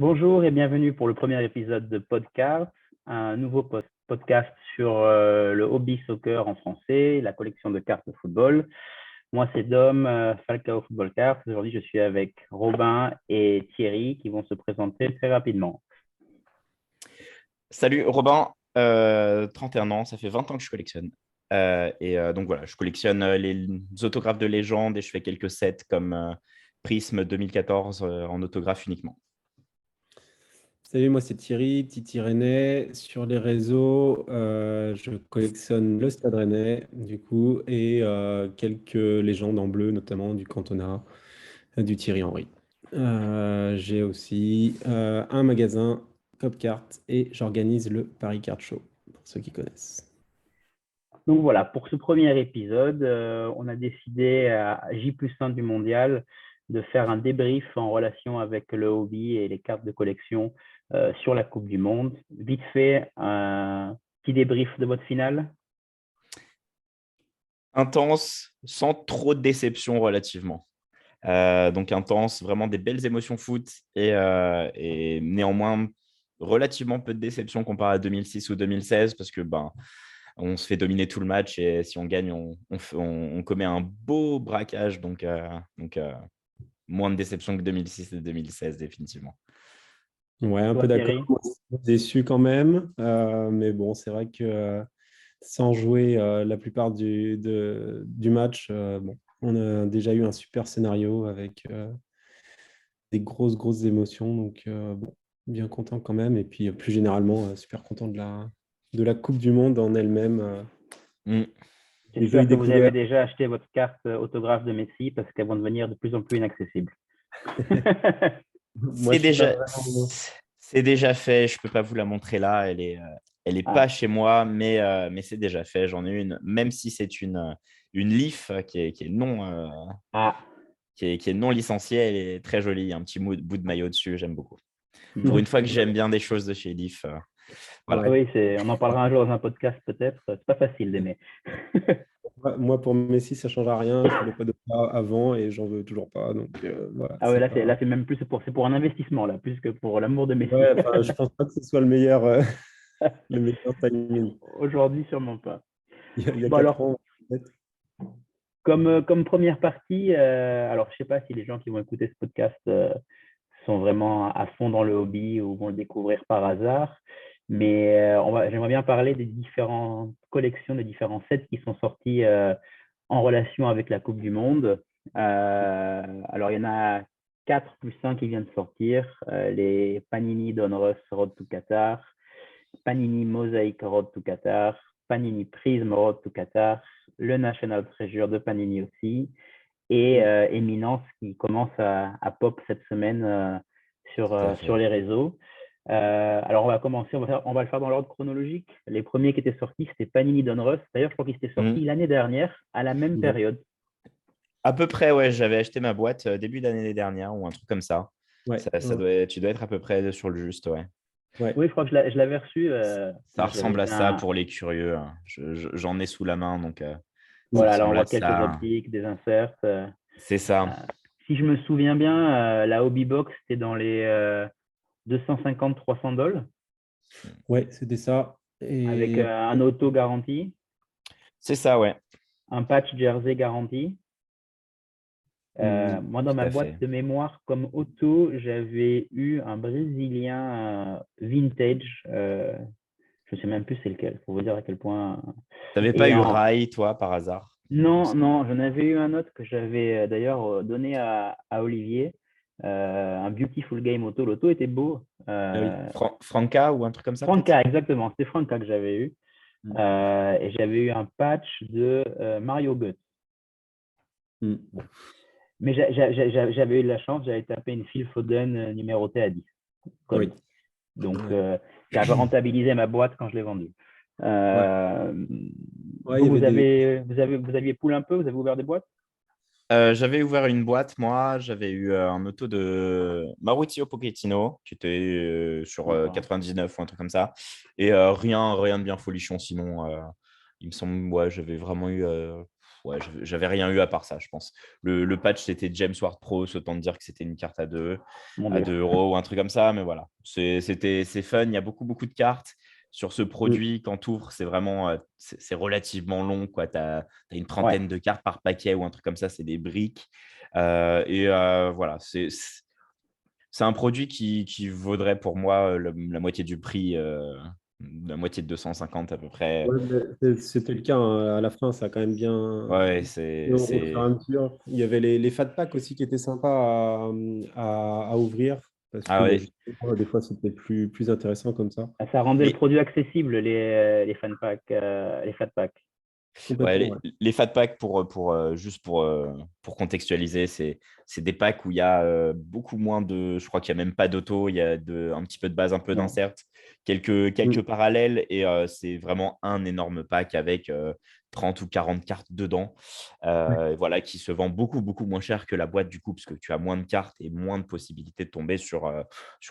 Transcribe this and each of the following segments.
Bonjour et bienvenue pour le premier épisode de Podcast, un nouveau podcast sur le hobby soccer en français, la collection de cartes de football. Moi, c'est Dom, Falcao Football Cards. Aujourd'hui, je suis avec Robin et Thierry qui vont se présenter très rapidement. Salut Robin, 31 ans, ça fait 20 ans que je collectionne. Donc voilà, je collectionne les autographes de légende et je fais quelques sets comme Prism 2014 en autographe uniquement. Salut, moi c'est Thierry, Titi Rennais. Sur les réseaux, je collectionne le Stade Rennais, du coup, et quelques légendes en bleu, notamment du Cantona, du Thierry Henry. J'ai aussi un magasin Copcart et j'organise le Paris Card Show, pour ceux qui connaissent. Donc voilà, pour ce premier épisode, on a décidé à J+1 du mondial de faire un débrief en relation avec le hobby et les cartes de collection sur la Coupe du Monde. Vite fait, un petit débrief de votre finale. Intense, sans trop de déception relativement. Donc intense, vraiment des belles émotions foot et néanmoins relativement peu de déception comparé à 2006 ou 2016 parce que on se fait dominer tout le match et si on gagne, on commet un beau braquage. Donc moins de déception que 2006 et 2016 définitivement. Ouais, un Toi, peu Thierry? d'accord. Déçu quand même, mais bon, c'est vrai que sans jouer la plupart du match, bon, on a déjà eu un super scénario avec des grosses émotions. Donc, bon, bien content quand même. Et puis, plus généralement, super content de la Coupe du Monde en elle-même. Des J'espère jolies que vous avez découvertes. déjà acheté votre carte autographe de Messi parce qu'elles vont devenir de plus en plus inaccessibles. Moi, C'est je suis pas déjà, vraiment... c'est déjà fait. Je peux pas vous la montrer là. Elle est Ah, pas chez moi, mais c'est déjà fait. J'en ai une, même si c'est une Leaf qui est non, ah. qui est non licenciée. Elle est très jolie. Il y a un petit bout de maillot dessus. J'aime beaucoup. Pour Hmm. une fois que j'aime bien des choses de chez Leaf, voilà. Ah oui, on en parlera un jour dans un podcast peut-être. C'est pas facile d'aimer. Moi, pour Messi, ça ne changera rien. Je voulais pas de ça avant et j'en veux toujours pas. Donc, voilà, Ah ouais, c'est là pas... c'est même plus c'est pour un investissement là, plus que pour l'amour de Messi. Ouais, enfin, je pense pas que ce soit le meilleur timing. Aujourd'hui, sûrement pas. Il y a Bon 4 alors, ans, peut-être. comme première partie, alors je sais pas si les gens qui vont écouter ce podcast sont vraiment à fond dans le hobby ou vont le découvrir par hasard, mais j'aimerais bien parler des différentes collections, des différents sets qui sont sortis en relation avec la Coupe du Monde. Alors il y en a 4 plus 5 qui viennent de sortir, les Panini Donruss Road to Qatar, Panini Mosaic Road to Qatar, Panini Prism Road to Qatar, le National Treasure de Panini aussi, et Eminence qui commence à pop cette semaine Tout à sur fait. les réseaux. Alors on va commencer, on va le faire dans l'ordre chronologique. Les premiers qui étaient sortis, c'était Panini Donruss. D'ailleurs, je crois qu'ils étaient sortis l'année dernière à la même Ouais. période. À peu près, ouais. J'avais acheté ma boîte début d'année dernière ou un truc comme ça. Ouais. Tu dois être à peu près sur le juste, ouais. Ouais. Oui, je crois que je l'avais reçu. Ça J'avais ressemble à fait ça pour les curieux, hein. J'en ai sous la main, donc ça Voilà, là on ressemble voit à quelques ça. optiques, des inserts. C'est ça. Si je me souviens bien, la Hobby Box, c'était dans les 250-300 dollars Ouais, c'était ça. avec Et un auto garanti, C'est ça, ouais. un patch jersey garanti. Moi, dans Tout ma à boîte fait. de mémoire, comme auto, j'avais eu un Brésilien vintage. Je ne sais même plus c'est lequel, pour vous dire à quel point. T'avais pas Et eu en... Rai, toi, par hasard? Il me Non, semble. non, j'en avais eu un autre que j'avais d'ailleurs donné à Olivier. Un Beautiful Game Auto. L'auto était beau. ah oui. Franca ou un truc comme ça, peut-être? Franca, exactement. C'était Franca que j'avais eu. Et j'avais eu un patch de Mario Götze. Mm. Mais j'avais eu de la chance, j'avais tapé une Phil Foden numérotée à 10. Comme. Oui. Donc, Ouais. j'avais rentabilisé ma boîte quand je l'ai vendue. Ouais. Ouais, il y Vous avait des... aviez pool un peu, vous avez ouvert des boîtes? J'avais ouvert une boîte, moi. J'avais eu un auto de Maurizio Pochettino, qui était sur D'accord. 99 ou un truc comme ça. Et rien de bien folichon. Sinon, il me semble, ouais, j'avais vraiment eu ouais, j'avais rien eu à part ça, je pense. Le patch, c'était James Ward-Prowse, autant te dire que c'était une carte à 2 Mon Dieu. euros ou un truc comme ça, mais voilà. C'est fun, il y a beaucoup, beaucoup de cartes. Sur ce produit, quand tu ouvres, c'est vraiment c'est relativement long, quoi. Tu as une Ouais. trentaine de cartes par paquet ou un truc comme ça, c'est des briques. Voilà, c'est un produit qui vaudrait pour moi la moitié du prix, la moitié de 250 à peu près. Ouais, mais c'était le cas, hein. À la fin, ça a quand même bien. Ouais, Et au fur et à mesure, il y avait les fat packs aussi qui étaient sympas à ouvrir parce que Ah bah, ouais. justement, des fois, c'était plus intéressant comme ça. Ça rendait le Mais produit accessible, les fan packs, les fat packs. ouais, Complètement, ouais. les fat packs, juste pour contextualiser, c'est des packs où il y a beaucoup moins de. Je crois qu'il n'y a même pas d'auto, il y a un petit peu de base, un peu Non. d'insert, quelques Mm. parallèles, et c'est vraiment un énorme pack avec 30 ou 40 cartes dedans. Voilà, qui se vend beaucoup, beaucoup moins cher que la boîte du coup, parce que tu as moins de cartes et moins de possibilités de tomber sur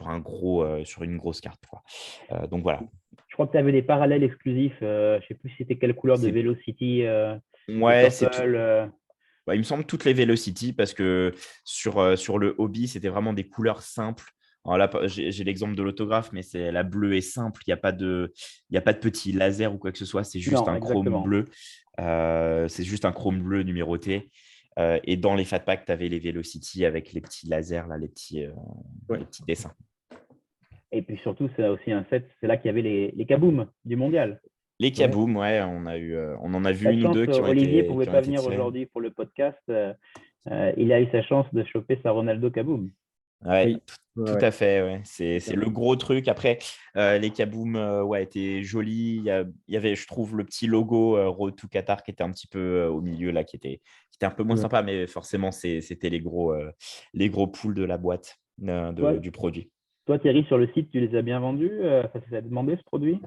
une grosse carte, quoi. Donc voilà. Je crois que tu avais des parallèles exclusifs. Je ne sais plus si c'était quelle couleur de C'est Velocity, de Ouais, c'est tout. Purple. Ouais, il me semble toutes les Velocity parce que sur le hobby, c'était vraiment des couleurs simples. Alors là, j'ai l'exemple de l'autographe, mais la bleue est simple. Il y a pas de petit laser ou quoi que ce soit. C'est juste Non, un chrome exactement. bleu. C'est juste un chrome bleu numéroté. Et dans les Fat Pack, tu avais les Velocity avec les petits lasers, là, Ouais. les petits dessins. Et puis surtout, c'est aussi un set, c'est là qu'il y avait les kabooms du mondial. Les Ouais. Kaboom, ouais, on en a vu Pas de une ou chance, deux Olivier ne pouvait qui ont pas été venir tirés. aujourd'hui pour le podcast. Il a eu sa chance de choper sa Ronaldo Kaboom. Ouais, Oui. Ouais, tout ouais. à fait. Ouais. C'est le gros truc. Après, les Kaboom ouais, étaient jolis. Il y avait, je trouve, le petit logo Road to Qatar qui était un petit peu au milieu, là, qui était un peu moins Ouais. sympa, mais forcément, c'était les gros poules de la boîte Toi, du produit. toi, Thierry, sur le site, tu les as bien vendus. Ça s'est demandé ce produit.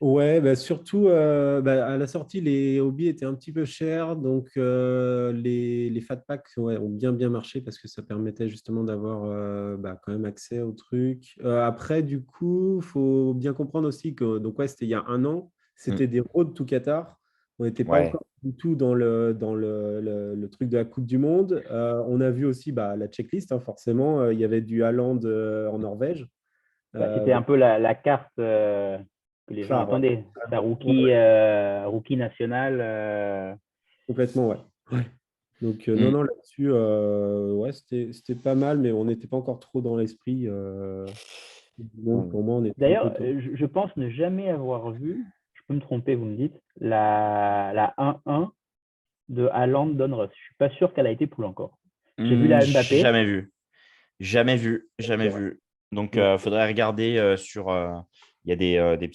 Ouais, bah surtout à la sortie, les hobbies étaient un petit peu chers, donc les fat packs ouais, ont bien marché parce que ça permettait justement d'avoir quand même accès au truc. Après, du coup, il faut bien comprendre aussi que donc ouais, c'était il y a un an, Mm. c'était des roads to Qatar. On n'était pas Ouais, encore du tout dans le truc de la Coupe du Monde. On a vu aussi la checklist, hein, forcément. Il y avait du Haaland en Norvège. Bah, c'était Donc, un peu la carte que les gens phare, ouais. attendaient. Sa Ouais, ouais, rookie national. complètement, ouais. Ouais. Donc, non, Mm. non, là-dessus, ouais, c'était pas mal, mais on n'était pas encore trop dans l'esprit. Donc, pour moi, on était un peu D'ailleurs, tôt. je pense ne jamais avoir vu, je peux me tromper, vous me dites, la 1-1 de Haaland Donruss. Je suis pas sûr qu'elle a été poule encore. J'ai vu la Mbappé. Jamais vu. Jamais vu, C'est jamais vrai. vu. Donc, Ouais. il faudrait regarder il y a des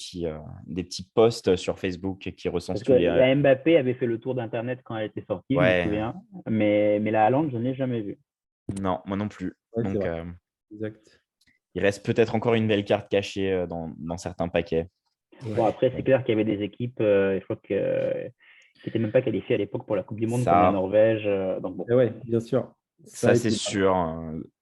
petits posts sur Facebook qui recensent Parce que tous les. la Mbappé avait fait le tour d'Internet quand elle était sortie, je me Ouais, souviens. Mais la Haaland, je n'ai jamais vu. non, moi non plus. Ouais, c'est Donc, vrai. Exact. il reste peut-être encore une belle carte cachée dans certains paquets. Bon, Ouais. après, c'est clair qu'il y avait des équipes, je crois qui n'étaient même pas qualifiées à l'époque pour la Coupe du Monde, comme la Ça, Norvège. Donc bon. Et ouais, bien sûr. Ça, ça et c'est puis, sûr.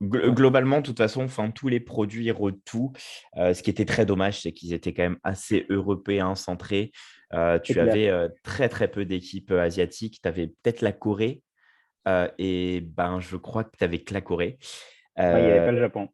ouais, Globalement, de toute façon, enfin, tous les produits tout. Ce qui était très dommage, c'est qu'ils étaient quand même assez européens centrés. C'est Tu clair. avais très très peu d'équipes asiatiques. Tu avais peut-être la Corée. Et ben, je crois que tu avais que la Corée. Ouais, il n'y avait Euh, pas le Japon.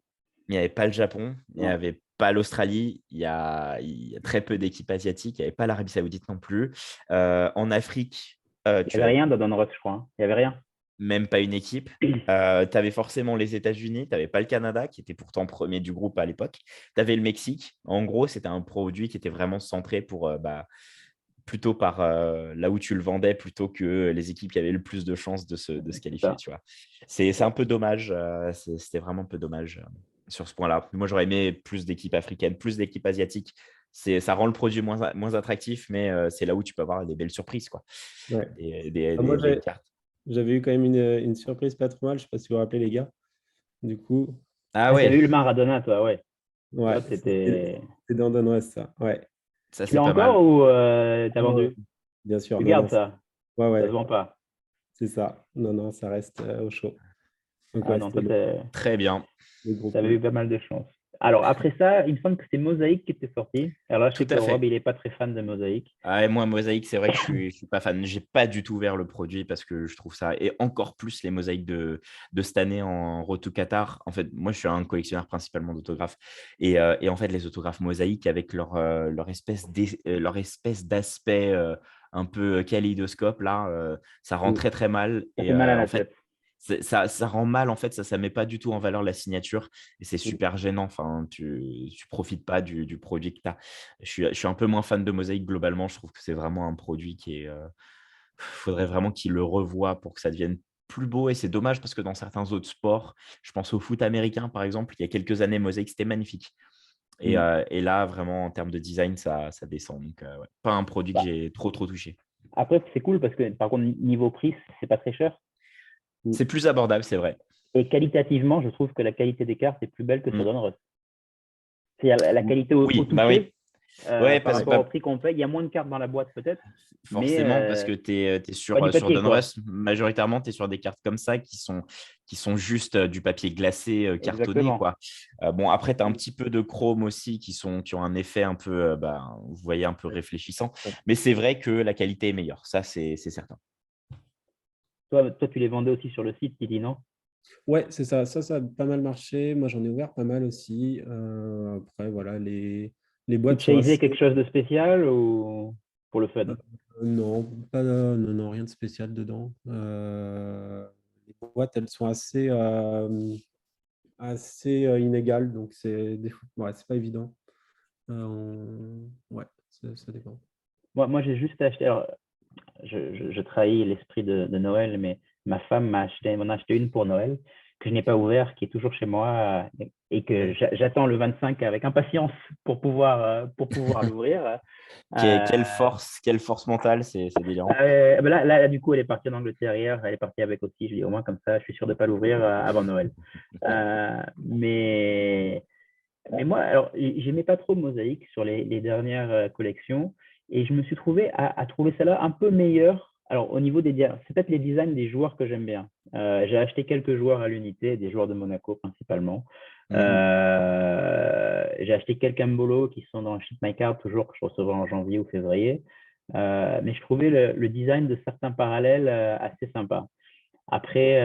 il n'y avait pas le Japon, il n'y Non. avait pas l'Australie, il y a très peu d'équipes asiatiques, il n'y avait pas l'Arabie Saoudite non plus. En Afrique, Il tu n'y avait as rien dans Donruss, je crois. Hein. Il n'y avait rien. même pas une équipe. Tu avais forcément les États-Unis, tu n'avais pas le Canada, qui était pourtant premier du groupe à l'époque. Tu avais le Mexique. En gros, c'était un produit qui était vraiment centré pour plutôt par là où tu le vendais plutôt que les équipes qui avaient le plus de chances de se C'est qualifier, ça. tu vois. C'est un peu dommage, c'était vraiment un peu dommage sur ce point-là. Moi, j'aurais aimé plus d'équipes africaines, plus d'équipes asiatiques. Ça rend le produit moins attractif, mais c'est là où tu peux avoir des belles surprises, quoi. ouais. Moi, Des cartes. j'avais eu quand même une surprise pas trop mal. Je sais pas si vous vous rappelez, les gars. Du coup, Ah Ah, tu as ouais, vu le Maradona, toi, ouais. ouais, Toi, c'était. c'est dans Donruss, ça. Ouais. ça Tu l'as c'est pas encore mal. ou t'as Ouais, vendu? bien sûr. Tu Non, non. gardes ça. Ouais, Ça se ouais. vend pas. C'est ça. Non, non, ça reste au chaud. Donc, Ah ouais, non, c'était toi, le Très bien. gros tu avais eu pool. pas mal de chance. Alors, après ça, il me semble que c'est Mosaïque qui était sorti. Alors là, je Tout sais à que Rob, fait. il n'est pas très fan de Mosaïque. Ah, et moi, Mosaïque, c'est vrai que je suis pas fan. J'ai pas du tout ouvert le produit parce que je trouve ça, et encore plus les mosaïques de cette année en Road to Qatar. En fait, moi, je suis un collectionneur principalement d'autographes. Et en fait, les autographes mosaïques avec leur espèce d'aspect un peu kaléidoscope, là, ça rend Mm. très, très mal. Ça Et fait mal à en la fait, tête. ça rend mal, en fait, ça met pas du tout en valeur la signature et c'est Mm. super gênant. Enfin, tu profites pas du produit que tu as. Je suis un peu moins fan de Mosaïque globalement. Je trouve que c'est vraiment un produit qui est. Faudrait vraiment qu'il le revoie pour que ça devienne plus beau. Et c'est dommage parce que dans certains autres sports, je pense au foot américain par exemple, il y a quelques années, Mosaïque, c'était magnifique. Et, Mm. euh, et là, vraiment, en termes de design, ça descend. Donc, ouais, pas un produit que Bah, j'ai trop touché. après, c'est cool parce que, par contre, niveau prix, c'est pas très cher. Mm. C'est plus abordable, c'est vrai. Et qualitativement, je trouve que la qualité des cartes est plus belle que sur Mm. Donruss. C'est-à-dire la qualité au Oui, bah oui. toucher Ouais, par parce, rapport au bah, prix qu'on paye. Il y a moins de cartes dans la boîte peut-être, mais forcément, parce que tu es, pas du sur papier, quoi. Donruss, majoritairement, tu es sur des cartes comme ça qui sont juste du papier glacé cartonné, Exactement. quoi. Bon, après, tu as un petit peu de chrome aussi qui ont un effet un peu, vous voyez, un peu réfléchissant. Mais c'est vrai que la qualité est meilleure. Ça, c'est certain. Toi, tu les vendais aussi sur le site, tu dis non? Ouais, c'est ça. Ça a pas mal marché. Moi, j'en ai ouvert pas mal aussi. Après, voilà, les Tu boîtes sont chasais assez. quelque chose de spécial ou pour le fun? Non, non, non, rien de spécial dedans. Les boîtes, elles sont assez inégales, donc ouais, c'est pas évident. Ouais, ça dépend. Moi j'ai juste acheté. Alors, je trahis l'esprit de Noël, mais ma femme m'en a acheté une pour Noël que je n'ai pas ouvert, qui est toujours chez moi et que j'attends le 25 avec impatience pour pouvoir l'ouvrir. Euh, Quelle force mentale, c'est délirant. ben là, du coup, elle est partie en Angleterre hier, elle est partie avec aussi. Je dis au moins comme ça, je suis sûr de ne pas l'ouvrir avant Noël. Mais moi, alors, j'aimais pas trop Mosaïque sur les dernières collections et je me suis trouvé à trouver celle-là un peu meilleure. Alors, au niveau c'est peut-être les designs des joueurs que j'aime bien. J'ai acheté quelques joueurs à l'unité, des joueurs de Monaco principalement. Mhm. J'ai acheté quelques Mbolo qui sont dans le Ship My Card, toujours que je recevrai en janvier ou février. Mais je trouvais le design de certains parallèles assez sympa. Après,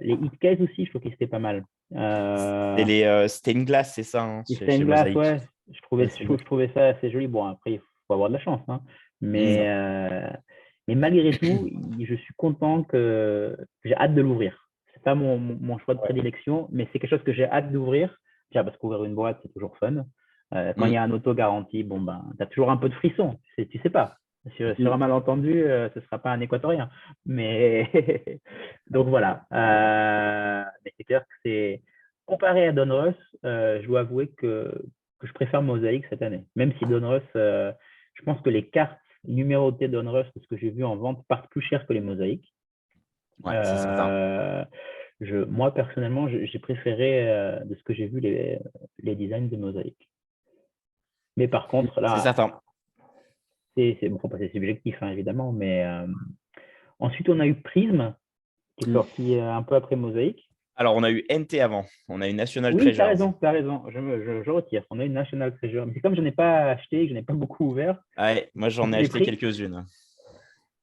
les hit cases aussi, je trouve qu'ils étaient pas mal. C'est les stained glass, c'est ça, hein, Les chez stained glass, Mosaïque. ouais, Ouais, c'est je beau. trouvais ça assez joli. Bon, après, il faut avoir de la chance, hein. C'est Mhm. Mais, ça. malgré tout, je suis content que j'ai hâte de l'ouvrir. C'est pas mon choix de Ouais. prédilection, mais c'est quelque chose que j'ai hâte d'ouvrir. Déjà, parce qu'ouvrir une boîte, c'est toujours fun. Quand il y Mhm. a un auto-garantie, bon, ben, tu as toujours un peu de frisson. Tu sais pas. Sur un Mm. malentendu, ce sera pas un équatorien. Mais donc voilà. Mais c'est clair que c'est comparé à Donruss, je dois avouer que je préfère Mosaïque cette année. Même si Donruss, je pense que les cartes numérotées Donruss, de ce que j'ai vu en vente, partent plus cher que les mosaïques. Ouais, c'est certain. Euh, moi, personnellement, j'ai préféré, de ce que j'ai vu, les designs de mosaïque. Mais par contre, C'est là, certain. bon, faut pas c'est subjectif, hein, évidemment. Mais ensuite, on a eu Prism, qui est Mm. sorti un peu après mosaïque. Alors, on a eu NT avant. On a eu National Oui, tu as Treasures. raison, tu as raison. Je retire. On a une National Treasure. Mais c'est comme je n'ai pas acheté, que je n'ai pas beaucoup ouvert, Ouais, moi, j'en ai je l'ai acheté pris. quelques-unes.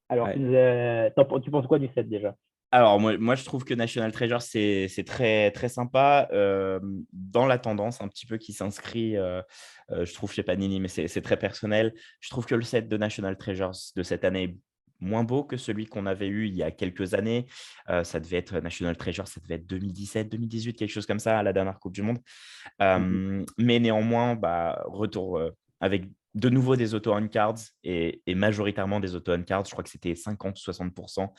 Alors, Ouais. tu penses quoi du set déjà? Alors, moi, je trouve que National Treasure, c'est très, très sympa. Dans la tendance un petit peu qui s'inscrit, je trouve chez Panini, mais c'est très personnel. Je trouve que le set de National Treasures de cette année est moins beau que celui qu'on avait eu il y a quelques années. Ça devait être National Treasure, ça devait être 2017, 2018, quelque chose comme ça, à la dernière Coupe du Monde. Mhm. Mais néanmoins, retour avec de nouveau des auto-on cards et majoritairement des auto-on cards. Je crois que c'était 50-60%.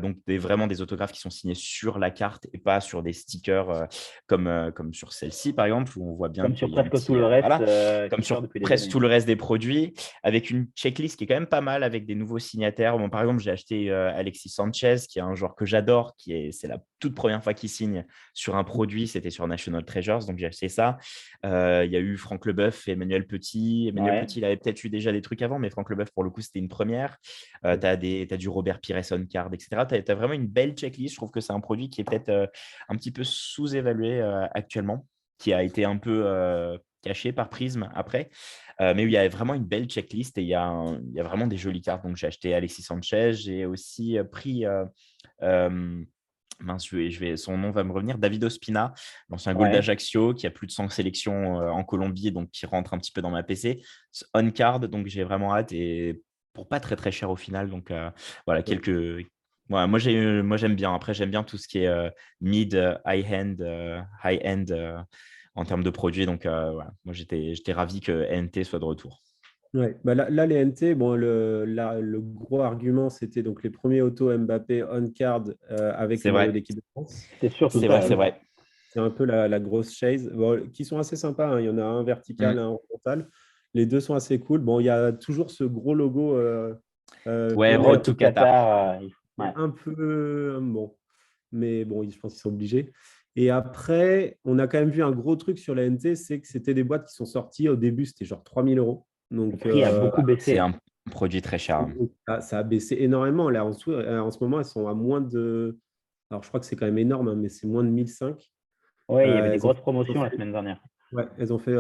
Donc, vraiment des autographes qui sont signés sur la carte et pas sur des stickers comme sur celle-ci, par exemple, où on voit bien Comme qu'il sur y a un presque tout petit. le reste Voilà, comme qui sort sur depuis des presque années. tout le reste des produits, avec une checklist qui est quand même pas mal avec des nouveaux signataires. Bon, par exemple, j'ai acheté Alexis Sanchez, qui est un joueur que j'adore, c'est la toute première fois qu'il signe sur un produit, c'était sur National Treasures, donc j'ai acheté ça. Il y a eu Franck Leboeuf et Emmanuel Petit. Emmanuel Ouais. Petit, il avait peut-être eu déjà des trucs avant, mais Franck Leboeuf, pour le coup, c'était une première. Tu as du Robert Pires on card, etc. Tu as vraiment une belle checklist. Je trouve que c'est un produit qui est peut-être un petit peu sous-évalué actuellement. qui a été un peu caché par Prism après. Mais où il y a vraiment une belle checklist et il y a vraiment des jolies cartes. Donc, j'ai acheté Alexis Sanchez. J'ai aussi pris, mince, son nom va me revenir, David Ospina, l'ancien goal Ouais. d'Ajaccio, qui a plus de 100 sélections en Colombie, donc qui rentre un petit peu dans ma PC. On card, donc j'ai vraiment hâte et pour pas très très cher au final. Donc, voilà, quelques. Ouais, moi, j'aime bien. Après, j'aime bien tout ce qui est mid, high-end en termes de produits. Donc, voilà. Moi, j'étais ravi que NT soit de retour. Ouais. Bah là, les NT, bon, le gros argument, c'était donc les premiers autos Mbappé on-card avec C'est le maillot vrai, d'équipe de France. C'est surtout c'est vrai, ça, c'est oui. vrai. C'est un peu la grosse chase, bon, qui sont assez sympas, hein. Il y en a un vertical, Mm. un horizontal. Les deux sont assez cool. Bon, il y a toujours ce gros logo Ouais, Ouais, Qatar, Road to tout Qatar. Qatar. qui est Ouais. un peu bon. Mais bon, je pense qu'ils sont obligés. Et après, on a quand même vu un gros truc sur la NT, c'est que c'était des boîtes qui sont sorties. Au début, c'était genre 3 000 euros. Le Donc, prix a beaucoup C'est baissé. un produit très cher. ça a baissé énormément. Là, en ce moment, elles sont à moins de. Alors, je crois que c'est quand même énorme, hein, mais c'est moins de 1 500. Ouais, il y avait des Elles ont, grosses elles ont promotions la fait, semaine dernière. ouais, elles ont fait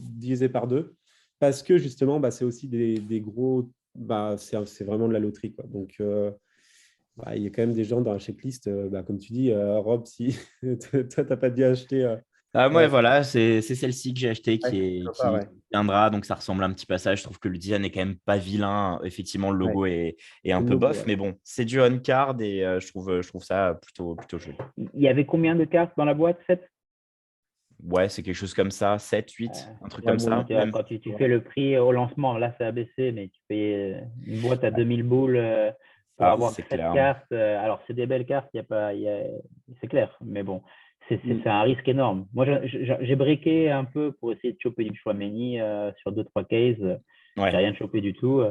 diviser par deux. Parce que justement, bah, c'est aussi des gros. Bah, c'est vraiment de la loterie, quoi. Donc, bah, il y a quand même des gens dans la checklist, bah, comme tu dis, Rob, si toi, tu n'as pas dû acheter. Ah, ouais, Euh, voilà, c'est celle-ci que j'ai achetée ouais, sympa, qui ouais. viendra. Donc, ça ressemble un petit passage. Je trouve que le design est quand même pas vilain. Effectivement, le Ouais, logo est un c'est le peu logo, bof, ouais. mais bon, c'est du on-card et je trouve ça plutôt joli. Il y avait combien de cartes dans la boîte? 7? Ouais, c'est quelque chose comme ça, 7, 8, un truc Ouais, comme moins ça. de- Quand Même. tu ouais. fais le prix au lancement, là, ça a baissé, mais tu payes une boîte à 2000 boules pour Ah, avoir c'est 7 clair. cartes. Alors, c'est des belles cartes, il y a pas, c'est clair, mais bon, Mm. c'est un risque énorme. Moi, j'ai breaké un peu pour essayer de choper du Chouameni sur 2-3 cases. J'ai Ouais. rien chopé du tout,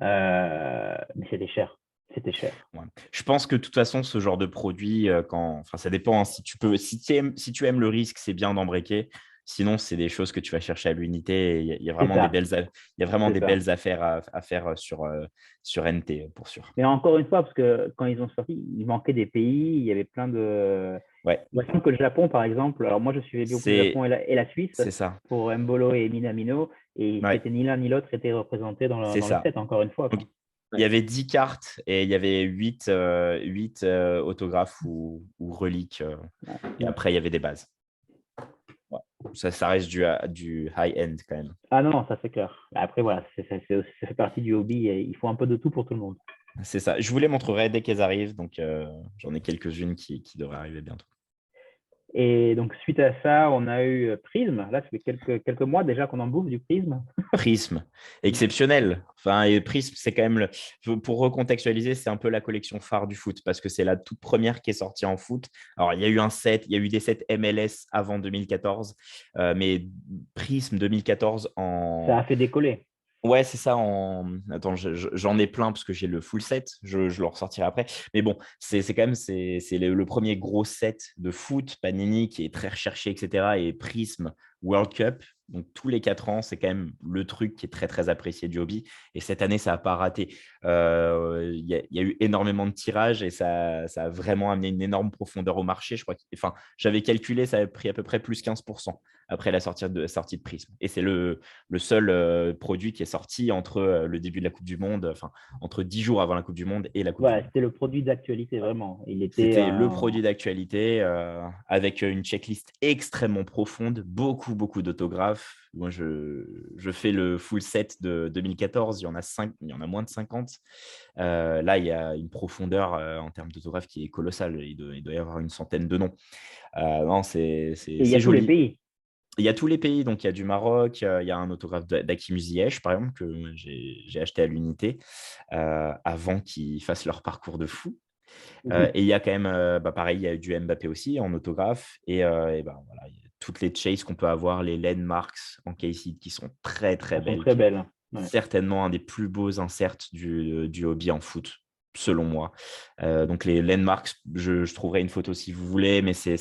mais c'était cher. C'était cher. Ouais. Je pense que de toute façon, ce genre de produit, enfin, ça dépend, hein. Si tu aimes le risque, c'est bien d'embriquer. Sinon, c'est des choses que tu vas chercher à l'unité. Il y a C'est vraiment ça, il y a vraiment c'est des ça. belles affaires à faire sur NT, pour sûr. Mais encore une fois, parce que quand ils ont sorti, il manquait des pays, il y avait plein de. Ouais, Il me semble que le Japon, par exemple, alors moi je suivais beaucoup le c'est Japon et la Suisse c'est ça. pour Mbolo et Minamino, et Ouais, c'était ni l'un ni l'autre était représenté c'est dans le ça. set, encore une fois, Donc, quoi. il y Ouais. avait 10 cartes et il y avait 8 autographes ou reliques. Ouais. Et après, il y avait des bases. Ouais. Ça reste du high-end quand même. Ah non, ça c'est clair. Après, voilà, ça fait partie du hobby, et il faut un peu de tout pour tout le monde. C'est ça. Je vous les montrerai dès qu'elles arrivent. Donc, j'en ai quelques-unes qui devraient arriver bientôt. Et donc, suite à ça, on a eu Prism. Là, ça fait quelques mois déjà qu'on en bouffe du Prism. Prism, exceptionnel. Enfin, et Prism, c'est quand même pour recontextualiser, c'est un peu la collection phare du foot parce que c'est la toute première qui est sortie en foot. Alors, il y a eu des sets MLS avant 2014, mais Prism 2014 Ça en. a fait décoller. Ouais, c'est ça. Attends, j'en ai plein parce que j'ai le full set. Je le ressortirai après. Mais bon, c'est quand même c'est le premier gros set de foot Panini qui est très recherché, etc. Et Prism World Cup. Donc, tous les 4 ans, c'est quand même le truc qui est très, très apprécié du hobby. Et cette année, ça n'a pas raté. Il y a eu énormément de tirages et ça a vraiment amené une énorme profondeur au marché. Je crois enfin, j'avais calculé, ça a pris à peu près plus 15% après la sortie de Prism. Et c'est le seul produit qui est sorti entre le début de la Coupe du Monde, enfin, entre 10 jours avant la Coupe du Monde et la Coupe du Voilà, Monde. c'était le produit d'actualité, vraiment. Il était. C'était le produit d'actualité avec une checklist extrêmement profonde, beaucoup d'autographes. Moi, je fais le full set de 2014, il y en a moins de 50. Là, il y a une profondeur en termes d'autographes qui est colossale. Il doit y avoir une centaine de noms. Non, Et il y a tous les joli. pays. Il y a tous les pays, donc il y a du Maroc, il y a un autographe d'Hakim Ziyech, par exemple, que j'ai acheté à l'unité avant qu'ils fassent leur parcours de fou. Et il y a quand même, pareil, il y a du Mbappé aussi en autographe. Et ben, voilà, il y a toutes les chases qu'on peut avoir, les landmarks en case qui sont très, très Elles sont belles, très qui est belles. Ouais. certainement un des plus beaux inserts du hobby en foot, selon moi. Donc, les landmarks, je trouverai une photo si vous voulez, mais c'est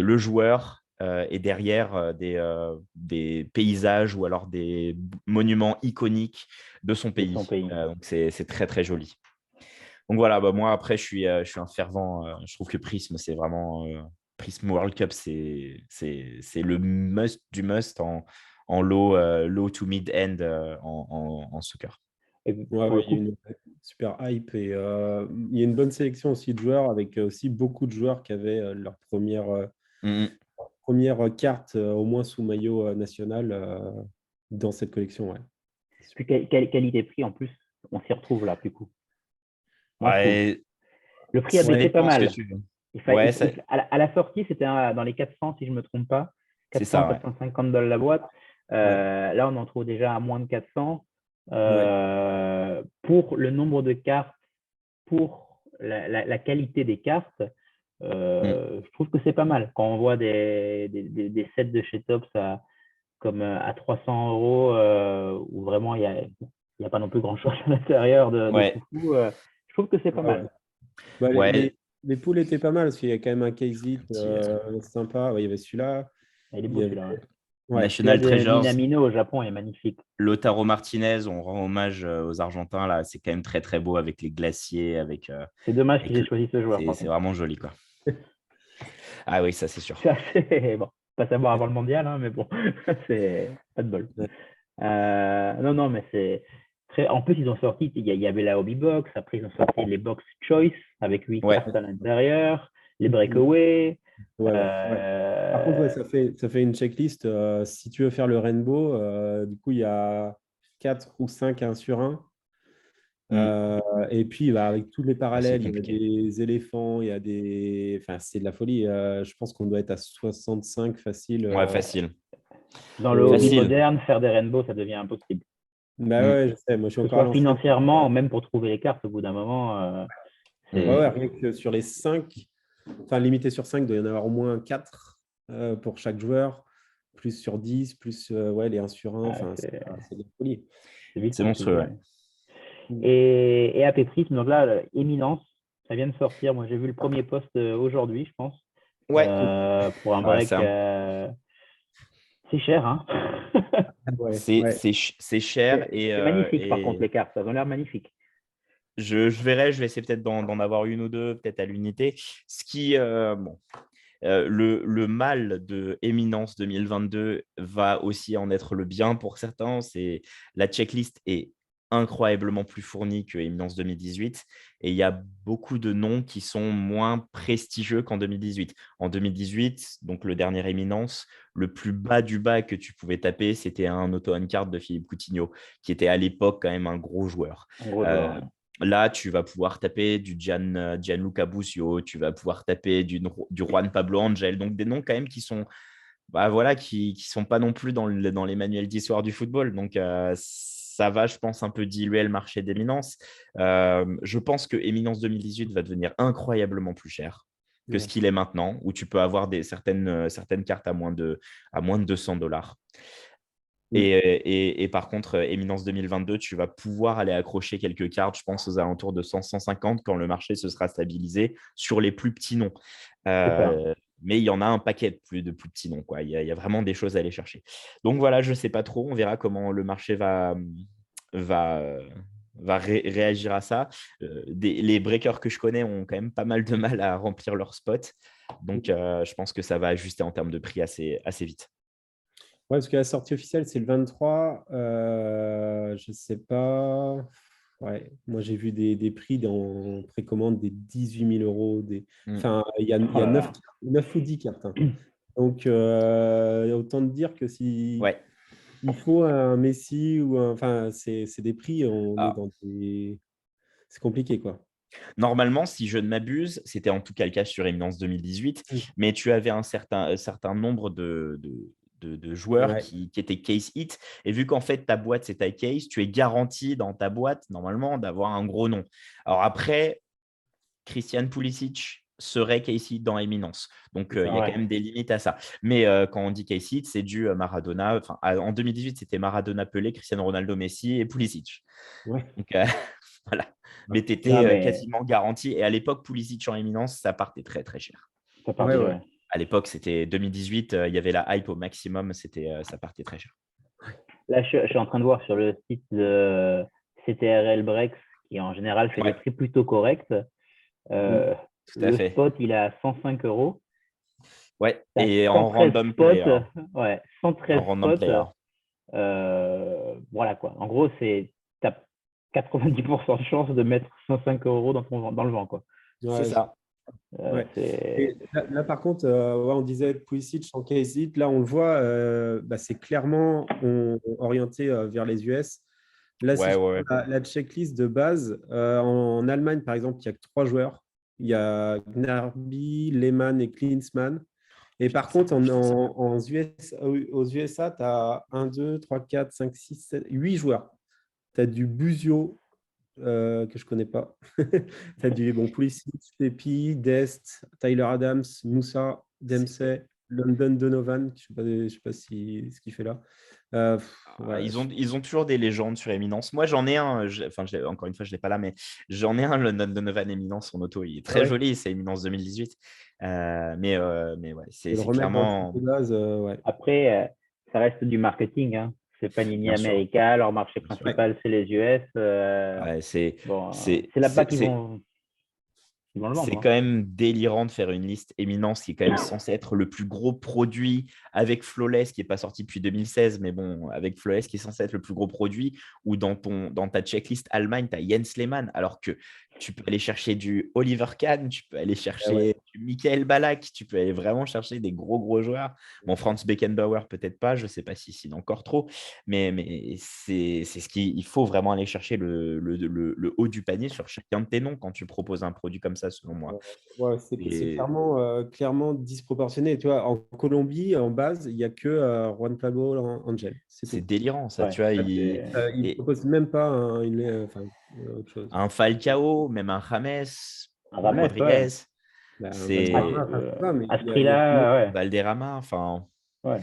le joueur et derrière des paysages ou alors des monuments iconiques de son De son pays. pays. Donc, c'est très, très joli. Donc voilà, moi après, je suis un fervent. Je trouve que Prism, c'est vraiment Prism World Cup, c'est le must du must en low to mid-end en soccer. Et Ouais, pour le il y a coup, une super hype et il y a une bonne sélection aussi de joueurs avec aussi beaucoup de joueurs qui avaient leur Mhm. première carte au moins sous maillot national dans cette collection. Ouais. C'est puis super. qualité-prix en plus, on s'y retrouve là, du coup. Moi, je trouve. Ouais, Le prix a ça baissé pas dépend ce que mal. tu veux. Il fa- Ouais, il- à la sortie, c'était dans les 400, si je ne me trompe pas. c'est 400, ça, ouais. 450 $ la boîte. Ouais. Là, on en trouve déjà à moins de 400. Ouais. Pour le nombre de cartes, pour la qualité des cartes, Mm. je trouve que c'est pas mal. Quand on voit des sets de chez Tops comme à 300 €, où vraiment il y a pas non plus grand-chose à l'intérieur de Ouais, foufou, je trouve que c'est pas Ouais. mal. Bah, ouais, les poules étaient pas mal parce qu'il y a quand même un case it petit sympa. Ouais, il y avait celui-là. Il est Il beau y avait... celui-là. Ouais. Ouais. Celui-là National de Treasures, Minamino au Japon est magnifique. Lautaro Martinez, on rend hommage aux Argentins là, c'est quand même très très beau avec les glaciers, C'est dommage qu'ils avec aient choisi ce joueur, par c'est contre. vraiment joli quoi. Ah oui, ça c'est sûr. C'est assez. Bon, pas savoir avant le mondial, hein, mais bon, c'est pas de bol. Ouais. Non, non, mais c'est très. En plus, ils ont sorti, il y avait la Hobby Box, après, ils ont sorti les Box Choice avec 8 Ouais, cartes à l'intérieur, les Breakaway. Ouais. Par contre, ouais, Euh, ça fait une checklist. Si tu veux faire le rainbow, du coup, il y a 4 ou 5 1 sur 1. mm. Et puis, bah, avec tous les Ah, c'est parallèles, il y a compliqué. des éléphants, il y a des. Enfin, c'est de la folie. Je pense qu'on doit être à 65 facile. Ouais, facile. Dans le hobby Et... Facile. moderne, faire des rainbows, ça devient impossible. Bah Mm. ouais, je sais, moi je suis Que ce encore à soit l'ancienne. financièrement, même pour trouver les cartes, au bout d'un moment, Ouais, Mm. ouais, c'est. rien que sur les 5, enfin limité sur 5, il doit y en avoir au moins 4 pour chaque joueur, plus sur 10, plus ouais, les 1 sur 1, Ah, enfin, c'est c'est de la folie. vite C'est monstrueux, compliqué. ouais. Et AP Prism, donc là, Éminence, ça vient de sortir. Moi, j'ai vu le premier post aujourd'hui, je pense, Ouais, pour un ouais, break. C'est cher, hein. Ouais, ouais. c'est cher C'est magnifique, par contre, et les cartes. Ça a l'air magnifique. je verrai, je vais essayer peut-être d'en avoir une ou deux, peut-être à l'unité. Ce qui, bon, le mal de Éminence 2022 va aussi en être le bien pour certains. C'est la checklist est incroyablement plus fournie que Éminence 2018 et il y a beaucoup de noms qui sont moins prestigieux qu'en 2018. En 2018, donc le dernier Éminence, le plus bas du bas que tu pouvais taper, c'était un auto-on-card de Philippe Coutinho, qui était à l'époque quand même un gros joueur. En gros, Euh, genre, Là, tu vas pouvoir taper du Gianluca Busio, tu vas pouvoir taper du Juan Pablo Angel, donc des noms quand même qui sont, bah, voilà, qui sont pas non plus dans les manuels d'histoire du football. Donc, ça va, je pense, un peu diluer le marché d'éminence. Je pense que Éminence 2018 va devenir incroyablement plus cher que ce Ouais. qu'il est maintenant, où tu peux avoir certaines cartes à moins de 200 $. Mm. Et par contre, Éminence 2022, tu vas pouvoir aller accrocher quelques cartes, je pense aux alentours de 100-150 quand le marché se sera stabilisé sur les plus petits noms. c'est ça. Mais il y en a un paquet de plus petits noms, quoi. Il y a vraiment des choses à aller chercher. Donc voilà, je ne sais pas trop. On verra comment le marché va, réagir à ça. Les breakers que je connais ont quand même pas mal de mal à remplir leur spot. Donc je pense que ça va ajuster en termes de prix assez vite. Ouais, parce que la sortie officielle, c'est le 23. Je sais pas. Ouais, moi j'ai vu des prix dans précommande des 18 000 euros. Mm. Enfin, il Oh y a là 9, là. 9 ou 10 cartes, hein. Donc, autant te dire que si Ouais. il faut un Messi ou un. Enfin, c'est des prix, on est Ah, dans des. C'est compliqué, quoi. normalement, si je ne m'abuse, c'était en tout cas le cas sur Eminence 2018, Mm. mais tu avais un certain nombre de joueurs Ouais. qui étaient case hit. Et vu qu'en fait, ta boîte, c'est ta case, tu es garanti dans ta boîte, normalement, d'avoir un gros nom. Alors après, Christian Pulisic serait case hit dans Eminence. Donc, il y a quand Ouais. même des limites à ça. Mais quand on dit case hit, c'est du Maradona. Enfin, en 2018, c'était Maradona, Pelé, Cristiano Ronaldo, Messi et Pulisic. Ouais. Donc, voilà. Mais tu Non, étais mais quasiment garanti. Et à l'époque, Pulisic en Éminence, ça partait très, très cher. ça Ouais, partait, ouais. ouais. À l'époque, c'était 2018. Il y avait la hype au maximum. Ça partait très cher. Là, je suis en train de voir sur le site de CTRL Breaks, qui en général fait des Ouais, prix plutôt corrects. Mm. Euh, tout à le fait. spot, il est à 105 €. Ouais, Tu as et en 113 random spots, player. ouais, En 113 random spots. player. Voilà quoi. En gros, tu as 90% de chance de mettre 105 euros dans le vent, quoi. C'est Ouais, ça. ouais. C'est Et là, par contre, ouais, on disait Pulisic en KZ. Là, on le voit, bah, c'est clairement orienté vers les US. Là, si Ouais, tu ouais, prends ouais. la checklist de base, en Allemagne, par exemple, il n'y a que 3 joueurs. Il y a Gnabry, Lehmann et Klinsmann. Et Putain, par c'est contre, moche, ça. aux USA, tu as 1, 2, 3, 4, 5, 6, 7, 8 joueurs. Tu as du Busio, que je ne connais pas. Tu as du Pulisic, Pepi, Dest, Tyler Adams, Moussa, Dempsey, London Donovan, je sais pas ce qu'il fait là. Ouais, Ils ont toujours des légendes sur Éminence. Moi, j'en ai un. Enfin, encore une fois, je ne l'ai pas là, mais j'en ai un, le London Donovan Éminence en auto. Il est ah très ouais, joli, c'est Éminence 2018. Mais ouais, je vais le c'est remettre dans le truc clairement. de base. Ouais. Après, ça reste du marketing, hein. C'est pas Nini Bien sûr. America, leur marché Bien sûr. Ouais. principal, c'est les US. Ouais, Bon, c'est, c'est là-bas c'est, c'est- qu'ils vont le c'est vendre, quand hein. même délirant de faire une liste Éminence qui est quand même censé être le plus gros produit avec Flawless qui n'est pas sorti depuis 2016, mais bon, avec Flawless qui est censé être le plus gros produit, ou dans ta checklist Allemagne, tu as Jens Lehmann, alors que tu peux aller chercher du Oliver Kahn, tu peux aller Ah ouais. chercher du Michael Ballack, tu peux aller vraiment chercher des gros joueurs. Bon, Franz Beckenbauer, peut-être pas, je ne sais pas s'il est encore trop, mais c'est ce qu'il faut vraiment aller chercher le haut du panier sur chacun de tes noms quand tu proposes un produit comme ça, selon moi. Ouais, c'est Et clairement disproportionné. Tu vois, en Colombie, en base, il n'y a que Juan Pablo Angel. C'est c'est tout. délirant, ça, Ouais, tu vois. ça, c'est Il ne Et propose même pas autre chose. un Falcao, même un James, un un Rames, ouais. Rodriguez, Bah, À, c'est Valderrama, enfin, je sais pas, mais à ce il y a tout le monde. prix-là, ouais. Valderrama, enfin. Ouais.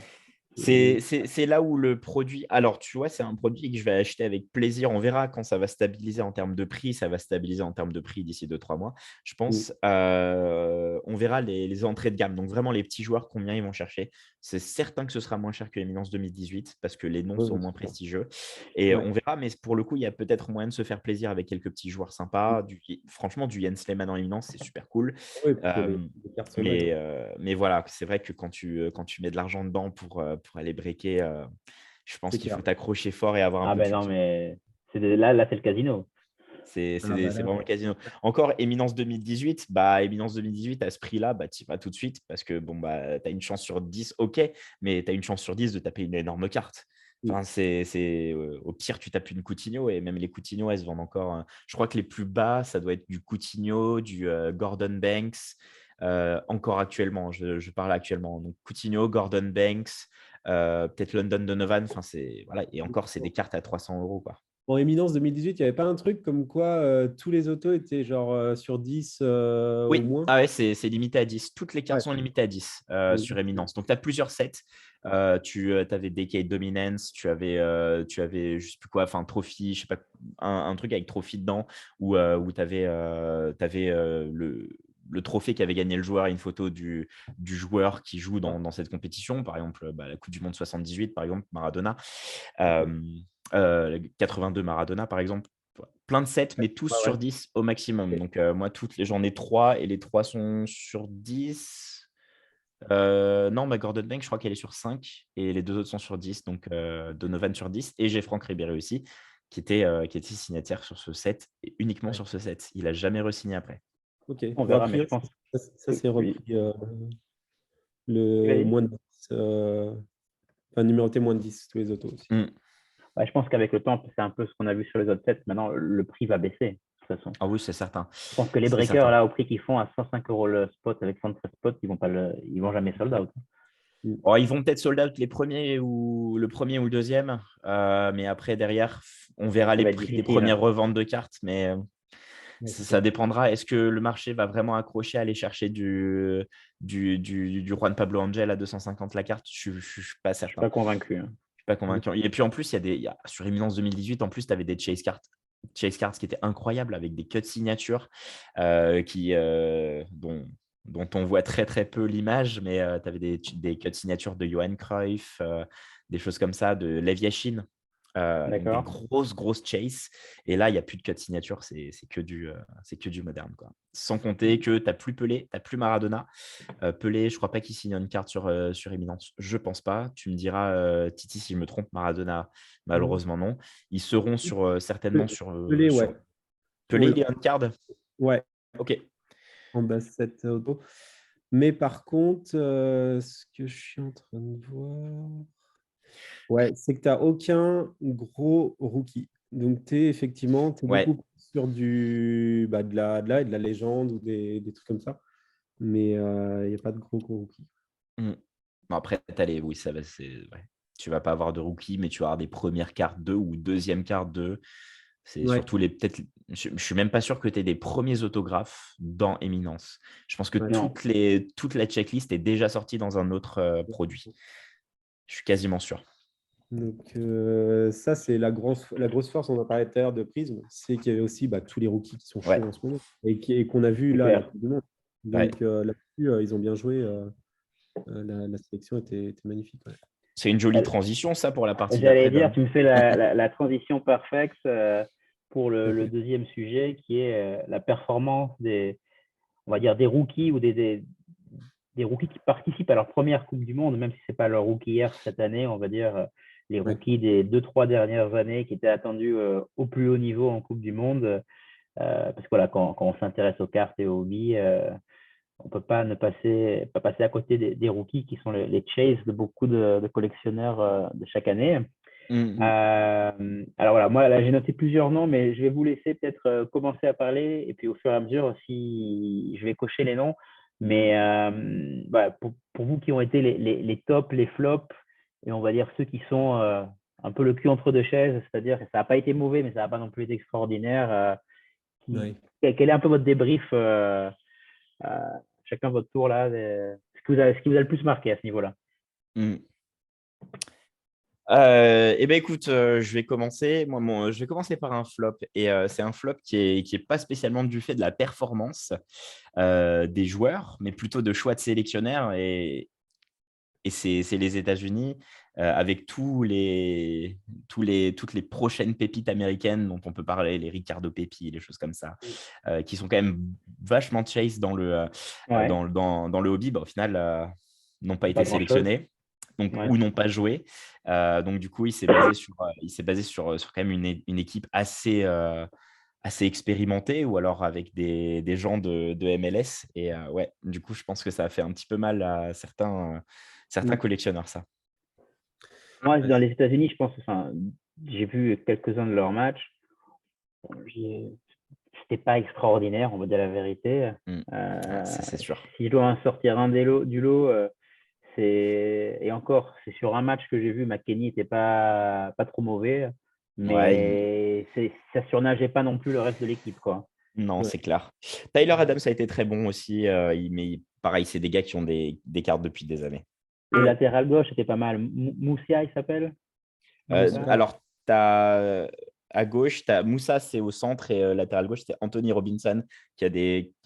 C'est là où le produit. Alors, tu vois, c'est un produit que je vais acheter avec plaisir. On verra quand ça va stabiliser en termes de prix. Ça va stabiliser en termes de prix d'ici 2-3 mois, je pense. On verra les entrées de gamme. Donc, vraiment, les petits joueurs, combien ils vont chercher. C'est certain que ce sera moins cher que l'Éminence 2018 parce que les noms Ouais, sont bien moins sûr. prestigieux. Et Ouais. on verra. Mais pour le coup, il y a peut-être moyen de se faire plaisir avec quelques petits joueurs sympas. Franchement, du Jens Lehmann en Éminence, c'est super cool. Ouais, et puis il y a Euh, des cartes sauvages. mais voilà, c'est vrai que quand tu mets de l'argent dedans pour aller breaker, je pense C'est qu'il faut clair. t'accrocher fort et avoir un Ah peu de ben non, chance. mais là, c'est le casino. Ah, bah C'est là, vraiment le casino. Encore Éminence 2018, bah, Éminence 2018 à ce prix-là, bah, tu y vas tout de suite parce que bon, bah, tu as une chance sur 10, ok, mais tu as une chance sur 10 de taper une énorme carte. Enfin, au pire, tu tapes une Coutinho et même les Coutinho, elles se vendent encore. Je crois que les plus bas, ça doit être du Coutinho, du Gordon Banks, encore actuellement. Je parle actuellement. Donc Coutinho, Gordon Banks, peut-être London Donovan. Enfin, voilà. Et encore, c'est des cartes à 300 euros, quoi. En Éminence 2018, il n'y avait pas un truc comme quoi tous les autos étaient genre sur 10 au Oui, moins? ah ouais, c'est limité à 10. Toutes les cartes Ouais. sont limitées à 10 sur Eminence. Donc, tu as plusieurs sets. Tu avais Decade Dominance, tu avais je sais plus quoi, enfin, Trophy, je sais pas, un truc avec Trophy dedans, où tu avais, le trophée qu'avait gagné le joueur et une photo du joueur qui joue dans cette compétition. Par exemple, bah, la Coupe du Monde 78, par exemple, Maradona. Ok. 82 Maradona, par exemple. Plein de 7, mais tous Ouais, sur ouais. 10 au maximum. Ok. Donc, moi, j'en ai 3 et les 3 sont sur 10. Non, ma Gordon Banks, je crois qu'elle est sur 5 et les deux autres sont sur 10. Donc, Donovan sur 10. Et j'ai Franck Ribéry aussi, qui était signataire sur ce set et uniquement Ouais. sur ce set. Il n'a jamais re-signé après. Ok. On Bon, a verra, mais je priori, pense. ça c'est Oui. repris le Vas-y. moins de 10. Enfin, numéroté moins de 10, tous les autos aussi. Mm. Ouais, je pense qu'avec le temps, c'est un peu ce qu'on a vu sur les autres sets. Maintenant, le prix va baisser, de toute façon. Ah oui, c'est certain. Je pense que les C'est breakers, certain. là, au prix qu'ils font à 105 euros le spot avec 113 spots, ils vont jamais sold out. Mm. Oh, ils vont peut-être sold out le premier ou le deuxième, mais après derrière, on verra Ça les va être prix des difficile, premières hein. reventes de cartes, mais Ouais, c'est ça clair. dépendra. Est-ce que le marché va vraiment accrocher à aller chercher du Juan Pablo Angel à 250 la carte? Je suis pas Je suis certain. pas convaincu, hein. Je suis pas convaincu. Et puis en plus, sur Eminence 2018, en plus, tu avais des chase cards qui étaient incroyables avec des cuts signatures dont on voit très très peu l'image, mais tu avais des cuts signatures de Johan Cruyff, des choses comme ça, de Lev Yashin, donc des D'accord. grosses chases. Et là, il n'y a plus de cut signature, c'est que du moderne, quoi. Sans compter que tu n'as plus Pelé, tu n'as plus Maradona. Pelé, je ne crois pas qu'il signe une carte sur Éminence. Je ne pense pas. Tu me diras, Titi, si je me trompe. Maradona, Non. malheureusement, non. Ils seront certainement sur Pelé, ouais. Pelé, il est on card. Ouais, Ok. en basket auto. Mais par contre, ce que je suis en train de voir, ouais, c'est que tu n'as aucun gros rookie. Donc, tu es effectivement Ouais. beaucoup plus sur de la légende ou des trucs comme ça. Mais il n'y a pas de gros rookies. Mm. Bon, après, oui, ça va. Ouais. Tu vas pas avoir de rookie, mais tu vas avoir des premières cartes 2 ou deuxième carte 2. C'est Ouais. surtout peut-être. Je suis même pas sûr que tu aies des premiers autographes dans Éminence. Je pense que Ouais. Non. toute la checklist est déjà sortie dans un autre produit. Je suis quasiment sûr. Donc, ça, c'est la grosse force, on en parlait tout à l'heure de Prism, c'est qu'il y avait aussi tous les rookies qui sont Ouais. chauds en ce moment et qu'on a vu C'est là à la clair. Coupe du Monde. Ouais. Donc, là-dessus, ils ont bien joué. La sélection était magnifique. Ouais. C'est une jolie transition, ça, pour la partie J'allais d'après, dire, Dom. tu me fais la transition parfaite pour le Ok. deuxième sujet qui est la performance on va dire des rookies ou des rookies qui participent à leur première Coupe du Monde, même si ce n'est pas leur rookie hier cette année, on va dire les Ouais. rookies des 2-3 dernières années qui étaient attendus au plus haut niveau en Coupe du Monde. Parce que voilà, quand on s'intéresse aux cartes et aux hobbies, on ne peut pas passer à côté des rookies qui sont les chase de beaucoup de collectionneurs de chaque année. Alors voilà, moi là j'ai noté plusieurs noms, mais je vais vous laisser peut-être commencer à parler et puis au fur et à mesure si je vais cocher les noms. Mais voilà, pour vous qui ont été les tops, les flops, et on va dire ceux qui sont un peu le cul entre deux chaises, c'est-à-dire que ça n'a pas été mauvais, mais ça n'a pas non plus été extraordinaire. Ouais. Quel est un peu votre débrief, chacun votre tour là, ce qui vous a le plus marqué à ce niveau-là? Mm. Eh ben écoute, je vais commencer. Je vais commencer par un flop. Et c'est un flop qui est pas spécialement du fait de la performance des joueurs, mais plutôt de choix de sélectionneurs. Et c'est les États-Unis avec toutes les prochaines pépites américaines dont on peut parler, les Ricardo Pepi, les choses comme ça, qui sont quand même vachement chase dans le Ouais, dans le hobby. Bah, au final, n'ont pas pas été grand-chose. sélectionnés. Donc, Ouais. ou n'ont pas joué. Donc, du coup, il s'est basé sur quand même une équipe assez expérimentée ou alors avec des gens de MLS. Et ouais, du coup, je pense que ça a fait un petit peu mal à certains collectionneurs, ça. Moi, Ouais. dans les États-Unis, je pense, enfin, j'ai vu quelques-uns de leurs matchs. C'était pas extraordinaire, on va dire la vérité. Ouais, ça, c'est sûr. Si je dois en sortir un du lot, et encore, c'est sur un match que j'ai vu, McKennie n'était pas trop mauvais, Ouais, mais ça surnageait pas non plus le reste de l'équipe, quoi. non, Ouais. c'est clair. Tyler Adams a été très bon aussi, mais pareil, c'est des gars qui ont des cartes depuis des années. Le latéral gauche était pas mal. Moussia, il s'appelle? Moussa. Alors, à gauche, tu as Moussa, c'est au centre, et latéral gauche, c'est Anthony Robinson, qui a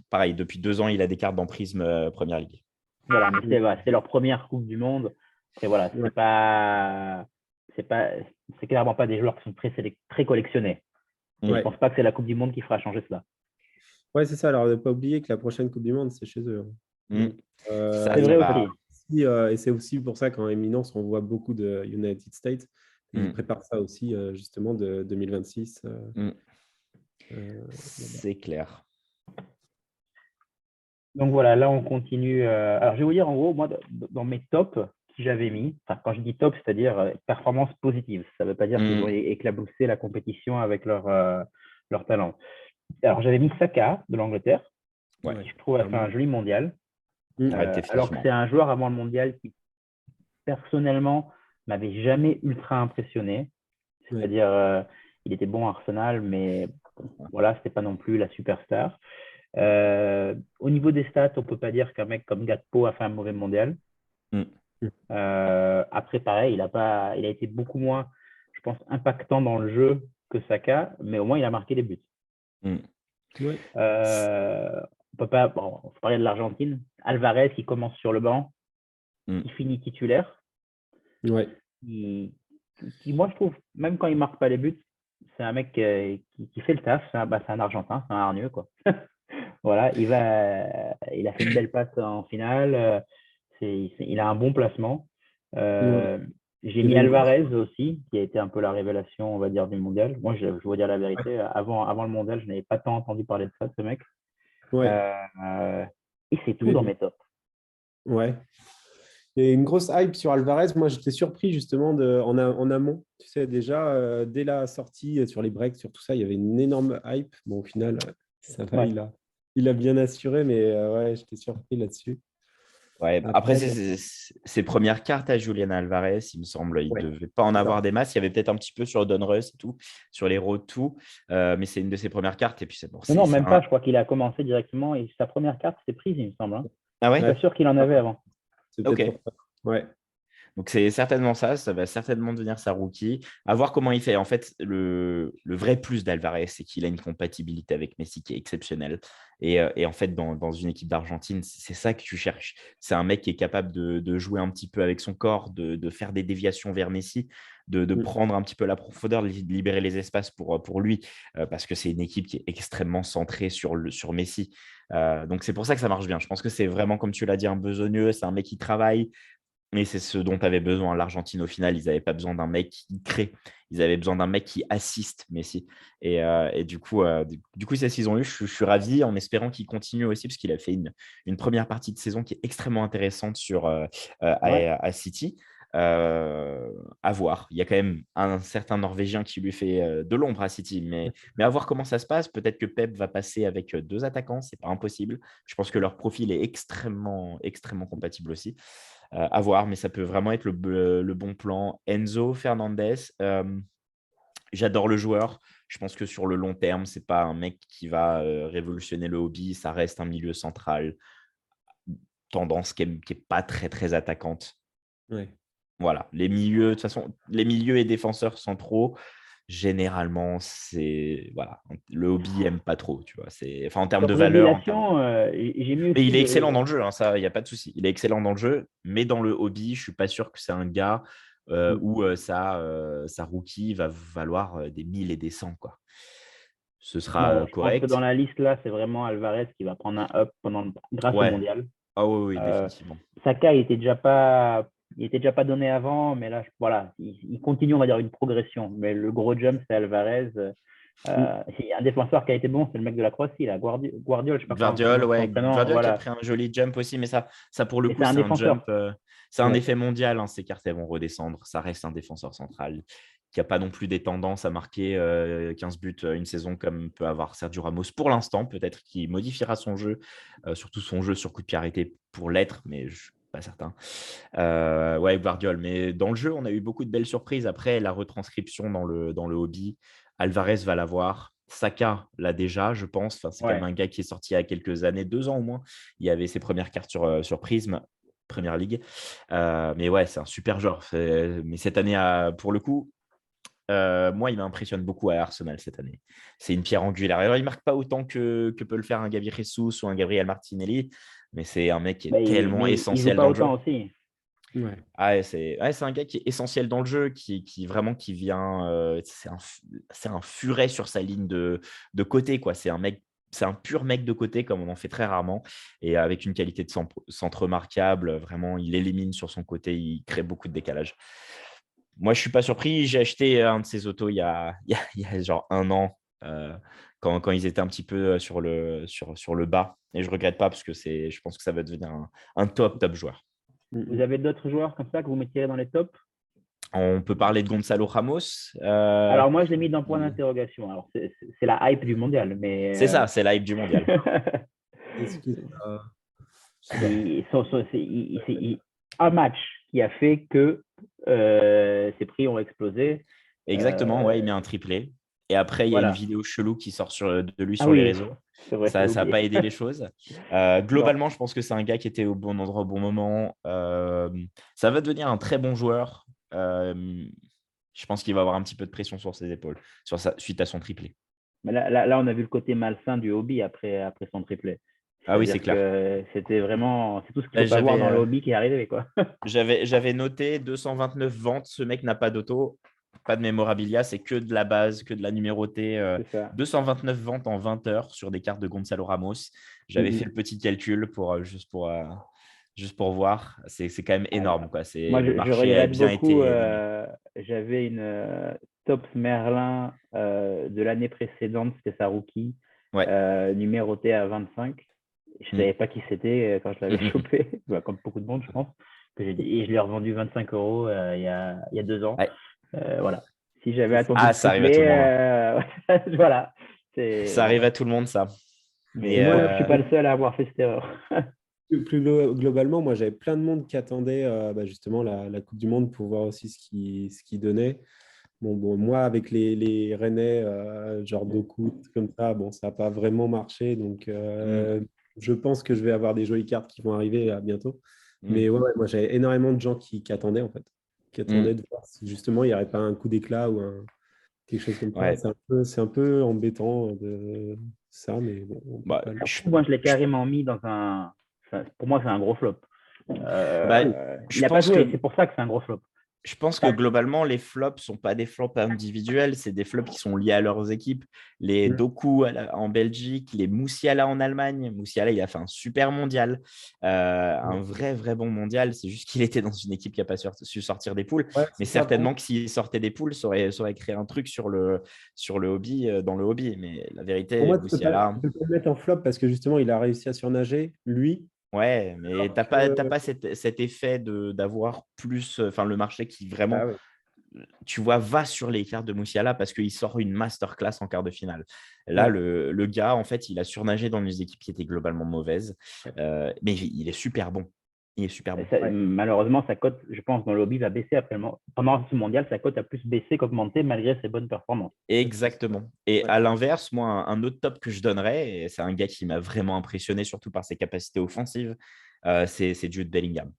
pareil, depuis 2 ans, il a des cartes dans Prism Première Ligue. Voilà, mais c'était leur première Coupe du Monde. Et voilà, Ouais. c'est clairement pas des joueurs qui sont très collectionnés. Et je Ouais. pense pas que c'est la Coupe du Monde qui fera changer cela. Ouais, c'est ça. Alors, ne pas oublier que la prochaine Coupe du Monde, c'est chez eux. Mm. Donc, Ça, C'est il ça vrai va. aussi. et c'est aussi pour ça qu'en éminence, on voit beaucoup de United States. Et ils Mm. préparent ça aussi, justement, de 2026. Mm. Là-bas. C'est clair. Donc voilà, là on continue. Alors je vais vous dire en gros, moi dans mes tops qui j'avais mis, enfin quand je dis top, c'est-à-dire performance positive. Ça ne veut pas dire qu'ils ont Mm. éclaboussé la compétition avec leur talent. Alors j'avais mis Saka de l'Angleterre, Ouais, qui je trouve a fait un joli mondial. ouais, Alors que définitivement. c'est un joueur avant le mondial qui personnellement m'avait jamais ultra impressionné. Ouais. C'est-à-dire il était bon à Arsenal, mais bon, voilà, c'était pas non plus la superstar. Au niveau des stats, on ne peut pas dire qu'un mec comme Gakpo a fait un mauvais mondial. Mm. Après, pareil, il a été beaucoup moins, je pense, impactant dans le jeu que Saka, mais au moins il a marqué des buts. Mm. Ouais. On peut pas, bon, faut parler de l'Argentine. Alvarez qui commence sur le banc, Mm. qui finit titulaire, Ouais. qui moi, je trouve, même quand il marque pas les buts, c'est un mec qui fait le taf. C'est un Argentin, c'est un hargneux, quoi. Voilà, il a fait une belle passe en finale. Il a un bon placement. Ouais. Euh, j'ai Il y mis avait une grosse. Alvarez aussi, qui a été un peu la révélation, on va dire, du mondial. Moi, je dois dire la vérité. Avant le mondial, je n'avais pas tant entendu parler de ça, de ce mec. Ouais. Euh, et c'est tout dans Et- mes tops. ouais. Il y a une grosse hype sur Alvarez. Moi, j'étais surpris justement en amont. Tu sais, déjà, dès la sortie sur les breaks, sur tout ça, il y avait une énorme hype. Bon, au final, ça va, Ouais. il a bien assuré, mais ouais, j'étais surpris là-dessus. Ouais, après, Après, bon, ses premières cartes à Julian Alvarez, il me semble, il ne ouais, devait pas en c'est ça. avoir des masses. Il y avait peut-être un petit peu sur Donruss et tout, sur les road tout, mais c'est une de ses premières cartes. Et puis, c'est bon, Non, non, c'est même un. pas. Je crois qu'il a commencé directement et sa première carte, c'est prise, il me semble, hein. Ah Je ouais? suis pas sûr qu'il en avait avant. C'est Ok. peut-être pour ça. Ouais. Donc, c'est certainement ça. Ça va certainement devenir sa rookie. À voir comment il fait. En fait, le vrai plus d'Alvarez, c'est qu'il a une compatibilité avec Messi qui est exceptionnelle. Et en fait, dans une équipe d'Argentine, c'est ça que tu cherches. C'est un mec qui est capable de jouer un petit peu avec son corps, de faire des déviations vers Messi, de Mm. prendre un petit peu la profondeur, de libérer les espaces pour lui, parce que c'est une équipe qui est extrêmement centrée sur Messi. Donc, c'est pour ça que ça marche bien. Je pense que c'est vraiment, comme tu l'as dit, un besogneux. C'est un mec qui travaille. Et c'est ce dont tu avais besoin. L'Argentine, au final, ils n'avaient pas besoin d'un mec qui crée. Ils avaient besoin d'un mec qui assiste Messi. Et du coup, c'est ce qu'ils ont eu. Je suis ravi en espérant qu'il continue aussi, parce qu'il a fait une première partie de saison qui est extrêmement intéressante Ouais. à City. À voir. Il y a quand même un certain Norvégien qui lui fait de l'ombre à City. Mais à voir comment ça se passe. Peut-être que Pep va passer avec deux attaquants. C'est pas impossible. Je pense que leur profil est extrêmement, extrêmement compatible aussi. À voir, mais ça peut vraiment être le bon plan. Enzo Fernandez, j'adore le joueur. Je pense que sur le long terme, c'est pas un mec qui va révolutionner le hobby. Ça reste un milieu central, tendance qui est pas très, très attaquante. Ouais. Voilà, les milieux, de toute façon, les milieux et défenseurs centraux, généralement, c'est voilà, le hobby aime pas trop, tu vois. Enfin, en termes de Comme valeur, révélation, j'ai mis mais aussi il est excellent dans le jeu, hein, ça, il n'y a pas de souci. Il est excellent dans le jeu, mais dans le hobby, je suis pas sûr que c'est un gars Mm. où sa rookie va valoir des 1000 et des 100, quoi. Ce sera Non, je pense que dans correct. la liste là, c'est vraiment Alvarez qui va prendre un up grâce au Ouais. mondial. Ah oui, oui, Euh, définitivement. Saka, il était déjà pas donné avant, mais là, voilà, il continue, on va dire, une progression. Mais le gros jump, c'est Alvarez. Mm. Il y a un défenseur qui a été bon, c'est le mec de la Croatie, là, Guardiol, je sais pas Gvardiol, comment son ouais, prénom, Gvardiol qui a voilà. pris un joli jump aussi, mais ça pour le Et coup, c'est un c'est un jump, défenseur. c'est un Ouais. effet mondial, hein, ces cartes elles vont redescendre. Ça reste un défenseur central qui n'a pas non plus des tendances à marquer 15 buts une saison comme peut avoir Sergio Ramos pour l'instant. Peut-être qu'il modifiera son jeu, surtout son jeu sur coup de pied arrêté pour l'être, mais je suis pas certain. Ouais, Gvardiol, mais dans le jeu, on a eu beaucoup de belles surprises. Après, la retranscription dans le hobby, Alvarez va l'avoir. Saka l'a déjà, je pense. Enfin, c'est quand même Ouais. un gars qui est sorti il y a quelques années, 2 ans au moins. Il y avait ses premières cartes sur Prism, Première Ligue. Mais ouais, c'est un super joueur. Mais cette année, pour le coup, moi, il m'impressionne beaucoup à Arsenal cette année. C'est une pierre angulaire. Alors, il ne marque pas autant que peut le faire un Gabriel Jesus ou un Gabriel Martinelli, mais c'est un mec qui est tellement Mais il joue essentiel pas dans le jeu. autant aussi. Ouais. Ah ouais, c'est un gars qui est essentiel dans le jeu, qui vraiment qui vient. C'est un furet sur sa ligne de côté, quoi. C'est un pur mec de côté, comme on en fait très rarement, et avec une qualité de centre remarquable. Vraiment, il élimine sur son côté, il crée beaucoup de décalage. Moi, je suis pas surpris. J'ai acheté un de ces autos il y a genre un an, quand ils étaient un petit peu sur le bas, et je regrette pas parce que je pense que ça va devenir un top joueur. Mm, Vous mm. avez d'autres joueurs comme ça que vous mettirez dans les tops? On peut parler de Gonzalo Ramos. Alors moi, je l'ai mis dans point d'interrogation. Alors c'est la hype du mondial, C'est mais ça, c'est l'hype du mondial. Est-ce que c'est un match qui a fait que ses prix ont explosé. Exactement, ouais, il met Euh, un triplé. Et après, il y a une voilà. vidéo chelou qui sort de lui Ah sur les oui, réseaux. c'est vrai, Ça j'avais n'a pas oublié. aidé les choses. Non. Globalement, je pense que c'est un gars qui était au bon endroit au bon moment. Ça va devenir un très bon joueur. Je pense qu'il va avoir un petit peu de pression sur ses épaules suite à son triplé. Mais là, on a vu le côté malsain du hobby après son triplé. Ah oui, c'est C'est-à-dire clair. que c'est tout ce qu'il Là, faut pas voir dans le hobby qui est arrivé, quoi. j'avais noté 229 ventes. Ce mec n'a pas d'auto. Pas de mémorabilia, c'est que de la base, que de la numérotée. C'est ça. 229 ventes en 20 heures sur des cartes de Gonzalo Ramos. J'avais fait le petit calcul juste pour voir. C'est quand même énorme, quoi. Moi, Le je marché a regrette bien beaucoup. été aimé. J'avais une Topps Merlin de l'année précédente, c'était sa rookie, Ouais. numérotée à 25. Je ne savais pas qui c'était quand je l'avais chopé, bah, comme beaucoup de monde, je pense. Et je l'ai revendu 25 euros il y a 2 ans. Ouais. Voilà. Si j'avais attendu de Ça arrive à tout tripler, le monde. voilà. Ça arrive à tout le monde, ça. Mais Moi, je ne suis pas le seul à avoir fait cette erreur. plus globalement, moi, j'avais plein de monde qui attendait justement la Coupe du Monde pour voir aussi ce qu'il donnait. Bon, moi, avec les Rennais, genre Doku, comme ça, bon, ça n'a pas vraiment marché. Donc, je pense que je vais avoir des jolies cartes qui vont arriver bientôt. Mais ouais, moi, j'avais énormément de gens qui attendaient, en fait. Qui attendaient de voir si justement, il n'y aurait pas un coup d'éclat ou quelque chose comme ça. Ouais. C'est un peu embêtant de ça, mais bon. Bah, Moi, je l'ai carrément mis dans un. Pour moi, c'est un gros flop. Il n'a pas joué, c'est pour ça que c'est un gros flop. Je pense que globalement, les flops ne sont pas des flops individuels, c'est des flops qui sont liés à leurs équipes. Les Doku en Belgique, les Musiala en Allemagne. Musiala, il a fait un super mondial, un vrai bon mondial. C'est juste qu'il était dans une équipe qui n'a pas su sortir des poules. Ouais, mais certainement que s'il sortait des poules, ça aurait créé un truc sur le hobby, dans le hobby. Mais la vérité, pour moi, Musiala… tu peux pas le mettre en flop parce que justement, il a réussi à surnager, lui. Ouais, mais tu n'as pas cet effet d'avoir plus… Enfin, le marché qui vraiment… tu vois, va sur les cartes de Musiala parce qu'il sort une masterclass en quart de finale. Là, le gars, en fait, il a surnagé dans une équipe qui était globalement mauvaise, mais il est super bon. Il est super bon. Malheureusement, sa cote, je pense, dans le hobby va baisser après pendant ce mondial, sa cote a plus baissé qu'augmenté malgré ses bonnes performances. Exactement. Et à l'inverse, moi, un autre top que je donnerais, et c'est un gars qui m'a vraiment impressionné, surtout par ses capacités offensives, c'est Jude Bellingham.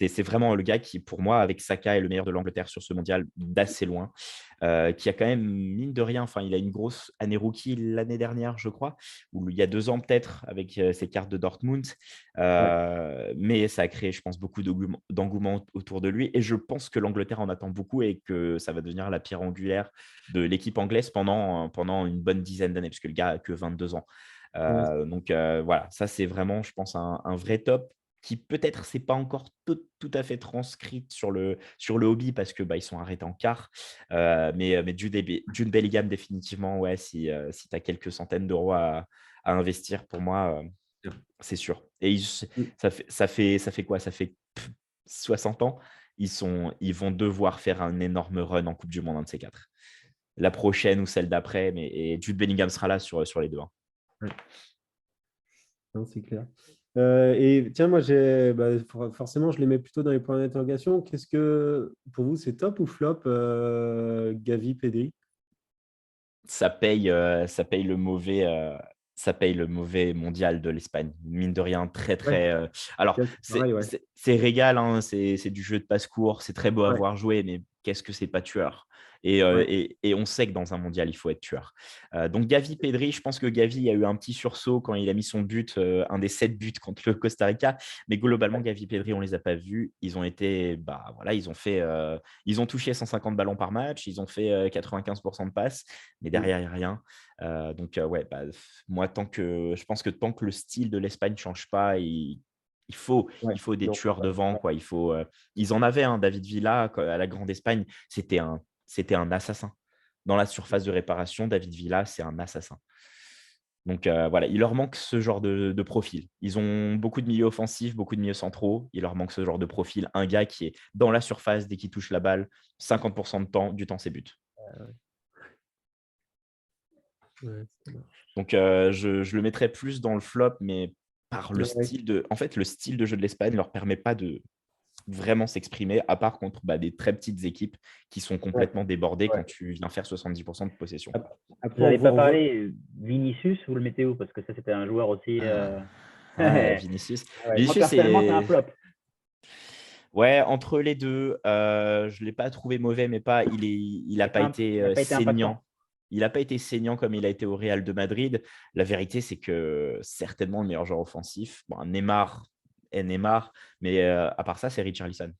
Et c'est vraiment le gars qui, pour moi, avec Saka, est le meilleur de l'Angleterre sur ce mondial d'assez loin, qui a quand même, mine de rien, enfin, il a une grosse année rookie l'année dernière, je crois, ou il y a 2 ans peut-être, avec ses cartes de Dortmund. Mais ça a créé, je pense, beaucoup d'engouement autour de lui. Et je pense que l'Angleterre en attend beaucoup et que ça va devenir la pierre angulaire de l'équipe anglaise pendant une bonne dizaine d'années, parce que le gars a que 22 ans. Donc voilà, ça c'est vraiment, je pense, un vrai top qui peut-être c'est pas encore tout à fait transcrite sur le hobby parce que ils sont arrêtés en quart. Mais Jude Bellingham, définitivement, ouais, si tu as quelques centaines d'euros à investir, pour moi, c'est sûr. Et ça fait quoi? Ça fait 60 ans. Ils vont devoir faire un énorme run en Coupe du Monde, un de ces quatre. La prochaine ou celle d'après, et Jude Bellingham sera là sur les deux. Non, c'est clair. Et tiens, moi, forcément, je les mets plutôt dans les points d'interrogation. Qu'est-ce que, pour vous, c'est top ou flop, Gavi, Pedri? Ça paye le mauvais. Ça paye le mauvais mondial de l'Espagne. Mine de rien, très… Alors, c'est régal, hein, c'est du jeu de passe-court, c'est très beau à voir jouer, mais qu'est-ce que c'est pas tueur. Et on sait que dans un mondial, il faut être tueur. Donc, Gavi, Pedri, je pense que Gavi a eu un petit sursaut quand il a mis son but, un des 7 buts contre le Costa Rica. Mais globalement, Gavi, Pedri, on ne les a pas vus. Ils ont été… ils ont touché 150 ballons par match, ils ont fait 95% de passes, mais derrière, il n'y a rien. Moi, je pense que tant que le style de l'Espagne ne change pas, il faut des tueurs devant, quoi. Ils en avaient, David Villa à la Grande Espagne, c'était un assassin. Dans la surface de réparation, David Villa, c'est un assassin. Donc voilà, il leur manque ce genre de profil. Ils ont beaucoup de milieux offensifs, beaucoup de milieux centraux. Il leur manque ce genre de profil. Un gars qui est dans la surface dès qu'il touche la balle, 50% du temps, c'est but. Donc je le mettrais plus dans le flop, mais par le style de… En fait, le style de jeu de l'Espagne ne leur permet pas de vraiment s'exprimer, à part contre des très petites équipes qui sont complètement débordées quand tu viens faire 70% de possession. Vous n'avez pas parlé Vinicius, vous le mettez où? Parce que ça, c'était un joueur aussi… Vinicius. Moi, personnellement, c'est un flop. Ouais, entre les deux, je ne l'ai pas trouvé mauvais, mais il n'a pas été saignant. Il n'a pas été saignant comme il a été au Real de Madrid. La vérité, c'est que certainement le meilleur joueur offensif, Neymar est Neymar, mais à part ça, c'est Richarlison.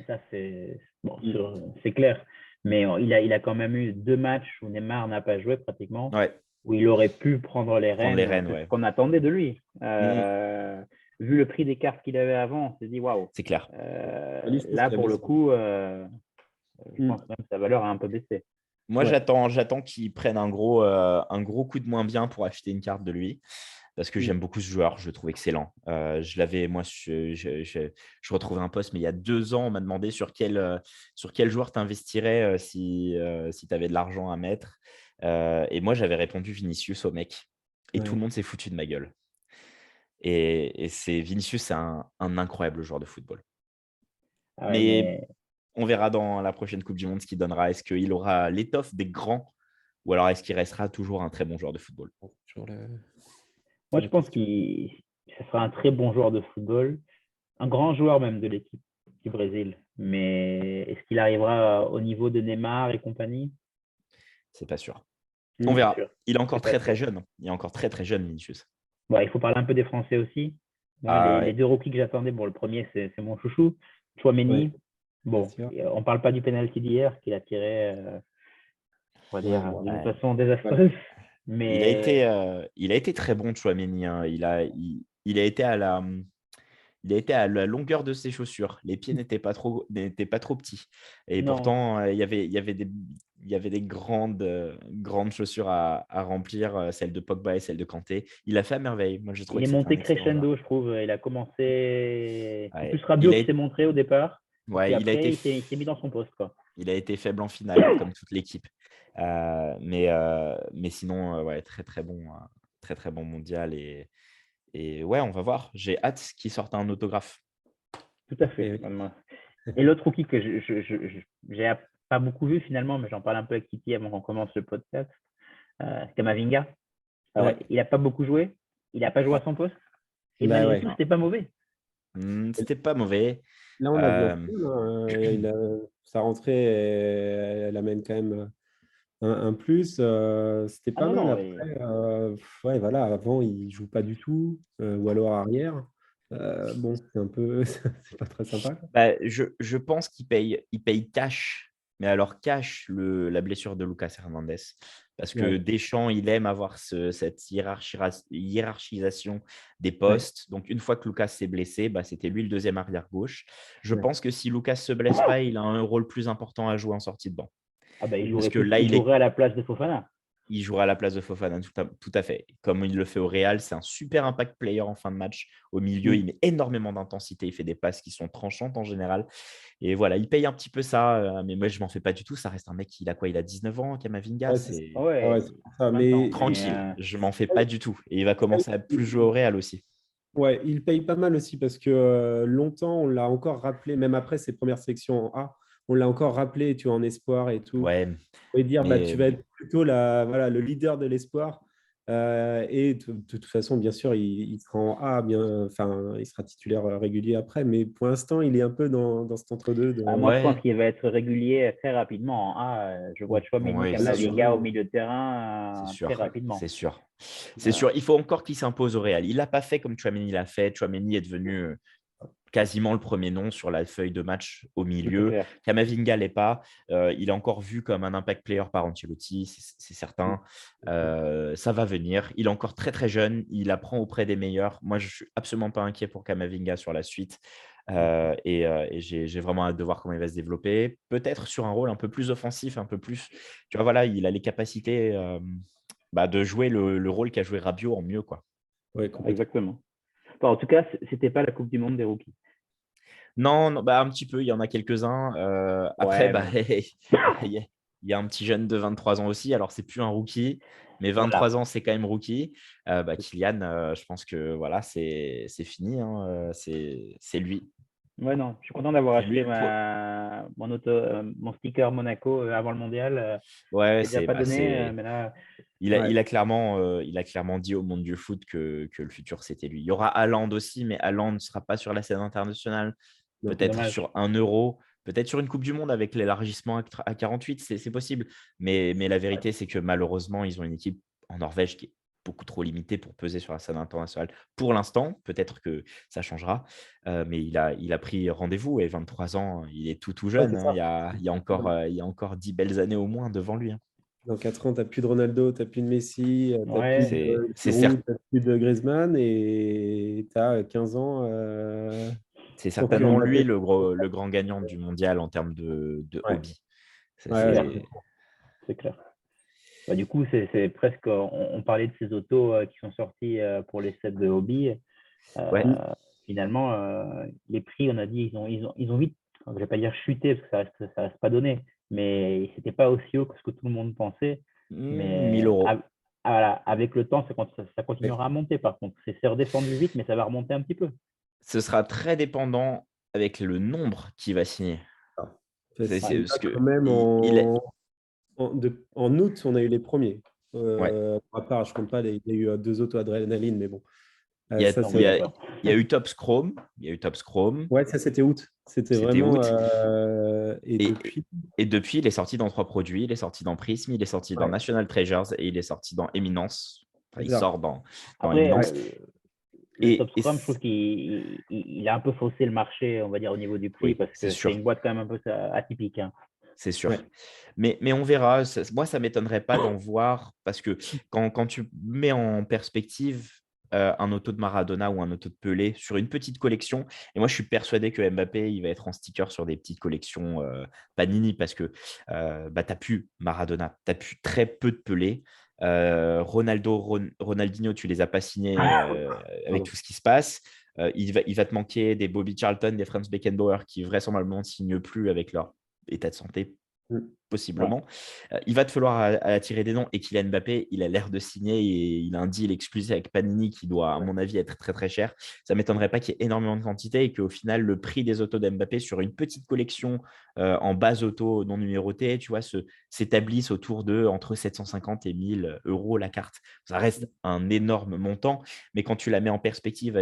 Ça, c'est bon, Mm. c'est clair. Mais il a quand même eu 2 matchs où Neymar n'a pas joué pratiquement, Ouais, où il aurait pu prendre les prendre les rênes. rênes, C'est ce ouais. qu'on attendait de lui. Mm, Vu le prix des cartes qu'il avait avant, on s'est dit waouh. c'est clair. Lui, je pense Là, qu'il a pour le besoin. coup, je pense Mm. même que sa valeur a un peu baissé. Moi, Ouais. j'attends qu'ils prennent un gros coup de moins bien pour acheter une carte de lui. Parce que Mm. j'aime beaucoup ce joueur, je le trouve excellent. Je l'avais, moi, je retrouvais un post, mais il y a 2 ans, on m'a demandé sur quel joueur tu investirais si tu avais de l'argent à mettre. Et moi, j'avais répondu Vinicius au mec. Et tout Ouais. le monde s'est foutu de ma gueule. Et Vinicius, c'est un incroyable joueur de football. Ah ouais, Mais mais on verra dans la prochaine Coupe du Monde ce qu'il donnera. Est-ce qu'il aura l'étoffe des grands ou alors est-ce qu'il restera toujours un très bon joueur de football? Toujours moi, je la pense question. qu'il ce sera un très bon joueur de football, un grand joueur même de l'équipe du Brésil. Mais est-ce qu'il arrivera au niveau de Neymar et compagnie? C'est pas sûr. On Mm. C'est verra. sûr. Il est C'est encore pas très très sûr. jeune. Il est encore très très jeune, Vinicius. Bon, il faut parler un peu des Français aussi. Moi, Ah les ouais. 2 rookies que j'attendais, bon, le premier, c'est mon chouchou, Ouais, Tchouaméni. bien Bon, sûr. on parle pas du penalty d'hier qu'il a tiré, on va Ouais, dire, bon. d'une Ouais. façon Ouais. désastreuse. Il a Mais été, il a été très bon, Tchouaméni, hein. Il a été il a été à la longueur de ses chaussures. Les pieds n'étaient pas trop petits. Et non, pourtant, il y avait des grandes chaussures à remplir, celles de Pogba et celles de Kanté. Il a fait à merveille. Moi, j'ai trouvé il est que c'était un monté excellent joueur. crescendo, je trouve. Il a commencé. C'est plus Ouais. Rabiot qui s'est montré au départ. Et puis Ouais, après, il s'est mis dans son poste, quoi. il a été faible en finale, comme toute l'équipe. Mais sinon, ouais, très, très, très bon mondial. Et ouais, on va voir. J'ai hâte qu'il sorte un autographe. Tout à Et fait. oui. Et l'autre rookie que j'ai pas beaucoup vu finalement, mais j'en parle un peu avec Titi avant qu'on commence le podcast, c'est Kamavinga. Alors, Ouais. il n'a pas beaucoup joué. Il n'a pas joué à son poste. Et Bah malgré ouais. tout, Non. c'était pas mauvais. C'était pas mauvais. Là, on a vu un Euh, film, hein, sa rentrée, elle amène quand même un plus. C'était Ah pas non, mal. non. Après, ouais, voilà, avant, il joue pas du tout, ou alors arrière. Bon, c'est un peu, c'est pas très sympa, quoi. Bah, je pense il paye cash, mais alors cash la blessure de Lucas Hernandez. Parce que Ouais, Deschamps, il aime avoir cette hiérarchisation des ouais, postes. Donc, une fois que Lucas s'est blessé, bah, c'était lui le deuxième arrière gauche. Je ouais. pense que si Lucas se blesse pas, il a un rôle plus important à jouer en sortie de banc. Ah bah, Mm. Parce que là, il jouerait à la place de Fofana. il jouera à la place de Fofana, tout à fait. Comme il le fait au Real, c'est un super impact player en fin de match. Au milieu, il Mm. met énormément d'intensité, il fait des passes qui sont tranchantes en général. Et voilà, il paye un petit peu ça, mais moi, je m'en fais pas du tout. Ça reste un mec, il a quoi? Il a 19 ans, Kamavinga, Ouais, Ah c'est ouais, ouais, c'est pour ça. 20 ans. Mais tranquille. Je m'en fais pas du tout. Et il va commencer à plus jouer au Real aussi. ouais, il paye pas mal aussi parce que longtemps, on l'a encore rappelé, même après ses premières sélections en A, on l'a encore rappelé, tu vois, en espoir et tout. Ouais, Et dire, bah, tu mais vas être plutôt voilà, le leader de l'espoir. Et de toute façon, bien sûr, il sera en A, enfin, il sera titulaire régulier après. Mais pour l'instant, il est un peu dans cet entre-deux. moi, je pense ouais, qu'il va être régulier très rapidement en A. Je vois Tchouaméni, ouais, c'est sûr. Kamavinga au Largement. milieu de C'est terrain très sûr, rapidement. c'est sûr. C'est Voilà. sûr. Il faut encore qu'il s'impose au Real. Il l'a pas fait comme Tchouaméni l'a fait. Tchouaméni est devenu quasiment le premier nom sur la feuille de match au C'est milieu. clair. Kamavinga l'est pas. Il est encore vu comme un impact player par Ancelotti, c'est certain. Ça va venir. Il est encore très très jeune. Il apprend auprès des meilleurs. Moi, je suis absolument pas inquiet pour Kamavinga sur la suite. Et j'ai vraiment hâte de voir comment il va se développer. Peut-être sur un rôle un peu plus offensif, un peu plus. Tu vois, voilà, il a les capacités de jouer le rôle qu'a joué Rabiot en mieux, quoi. Ouais, complètement. Exactement. Enfin, en tout cas, c'était pas la Coupe du Monde des rookies. Non, non, bah, un petit peu, il y en a quelques-uns. Après, Ouais, bah, mais il y a il y a un petit jeune de 23 ans aussi. Alors, c'est plus un rookie, mais voilà. 23 ans, c'est quand même rookie. Kylian, je pense que voilà, c'est fini, hein, c'est lui. Ouais, non, je suis content d'avoir C'est lui acheté le pro. mon sticker Monaco avant le mondial. Ouais, C'est déjà pas donné, mais là, Ouais. il a clairement dit au monde du foot que le futur, c'était lui. Il y aura Haaland aussi, mais Haaland ne sera pas sur la scène internationale. Non. c'est Peut-être dommage. sur un euro, peut-être sur une Coupe du Monde avec l'élargissement à 48, c'est possible. Mais la vérité, c'est que malheureusement, ils ont une équipe en Norvège qui est beaucoup trop limité pour peser sur la scène internationale pour l'instant. Peut-être que ça changera, mais il a pris rendez-vous et 23 ans, il est tout Ouais, jeune, c'est hein. ça. Il y a encore 10 belles années au moins devant lui, hein. Dans 4 ans, tu n'as plus de Ronaldo, tu n'as plus de Messi, tu n'as plus Ouais, de C'est Giroud, cer- tu n'as plus de Griezmann et tu as 15 ans c'est pour que certainement lui Mbappé. le grand gagnant du mondial en termes de Ouais, hobby. Ça, ouais, c'est clair, c'est c'est clair. Bah, du coup, c'est presque, on parlait de ces autos qui sont sortis pour les sets de hobby. ouais, Euh, Finalement, les prix, on a dit, ils ont vite, je vais pas dire chuté parce que ça reste pas donné, mais c'était pas aussi haut que ce que tout le monde pensait. 1000 Mais euros. voilà, avec le temps, ça ouais. continuera à monter. Par contre, c'est redescendu vite, mais ça va remonter un petit peu. Ce sera très dépendant avec le nombre qui va signer. Ah. Ouais, Là, Parce quand que même, il est en août, on a eu les premiers. ouais. À part, je compte pas, il y a eu 2 autos adrénaline, mais bon. Il y a Ça, non, c'est oui, il y autre a d'accord. il y a eu Topps Chrome, il y a eu Topps Chrome, Ouais, ça, c'était août. C'était c'était vraiment. août Et et depuis. et depuis, il est sorti dans 3 produits. Il est sorti dans Prism, il est sorti dans Ouais, National Treasures et il est sorti dans Eminence. Enfin, c'est il ça. sort dans Après, Eminence le Top et Scrum, je trouve qu'il a un peu faussé le marché, on va dire, au niveau du prix, oui, parce c'est que c'est sûr. une boîte quand même un peu atypique, hein. C'est Ouais. sûr. Mais on verra. Moi, ça ne m'étonnerait pas d'en voir parce que quand tu mets en perspective un auto de Maradona ou un auto de Pelé sur une petite collection, et moi, je suis persuadé que Mbappé, il va être en sticker sur des petites collections Panini parce que bah, tu n'as plus Maradona, tu n'as plus très peu de Pelé. Ronaldinho, tu les as pas signés avec Pardon. tout ce qui se passe. Il va te manquer des Bobby Charlton, des Franz Beckenbauer qui vraisemblablement ne signent plus avec leur état de santé, Mm. Ouais. possiblement. Il va te falloir attirer des noms et Kylian Mbappé, il a l'air de signer et il a un deal exclusif avec Panini qui doit, à mon avis, être très très cher. Ça ne m'étonnerait pas qu'il y ait énormément de quantité et qu'au final, le prix des autos d'Mbappé sur une petite collection en base auto non numérotée, tu vois, s'établisse autour de entre 750 et 1000 euros la carte. Ça reste un énorme montant, mais quand tu la mets en perspective,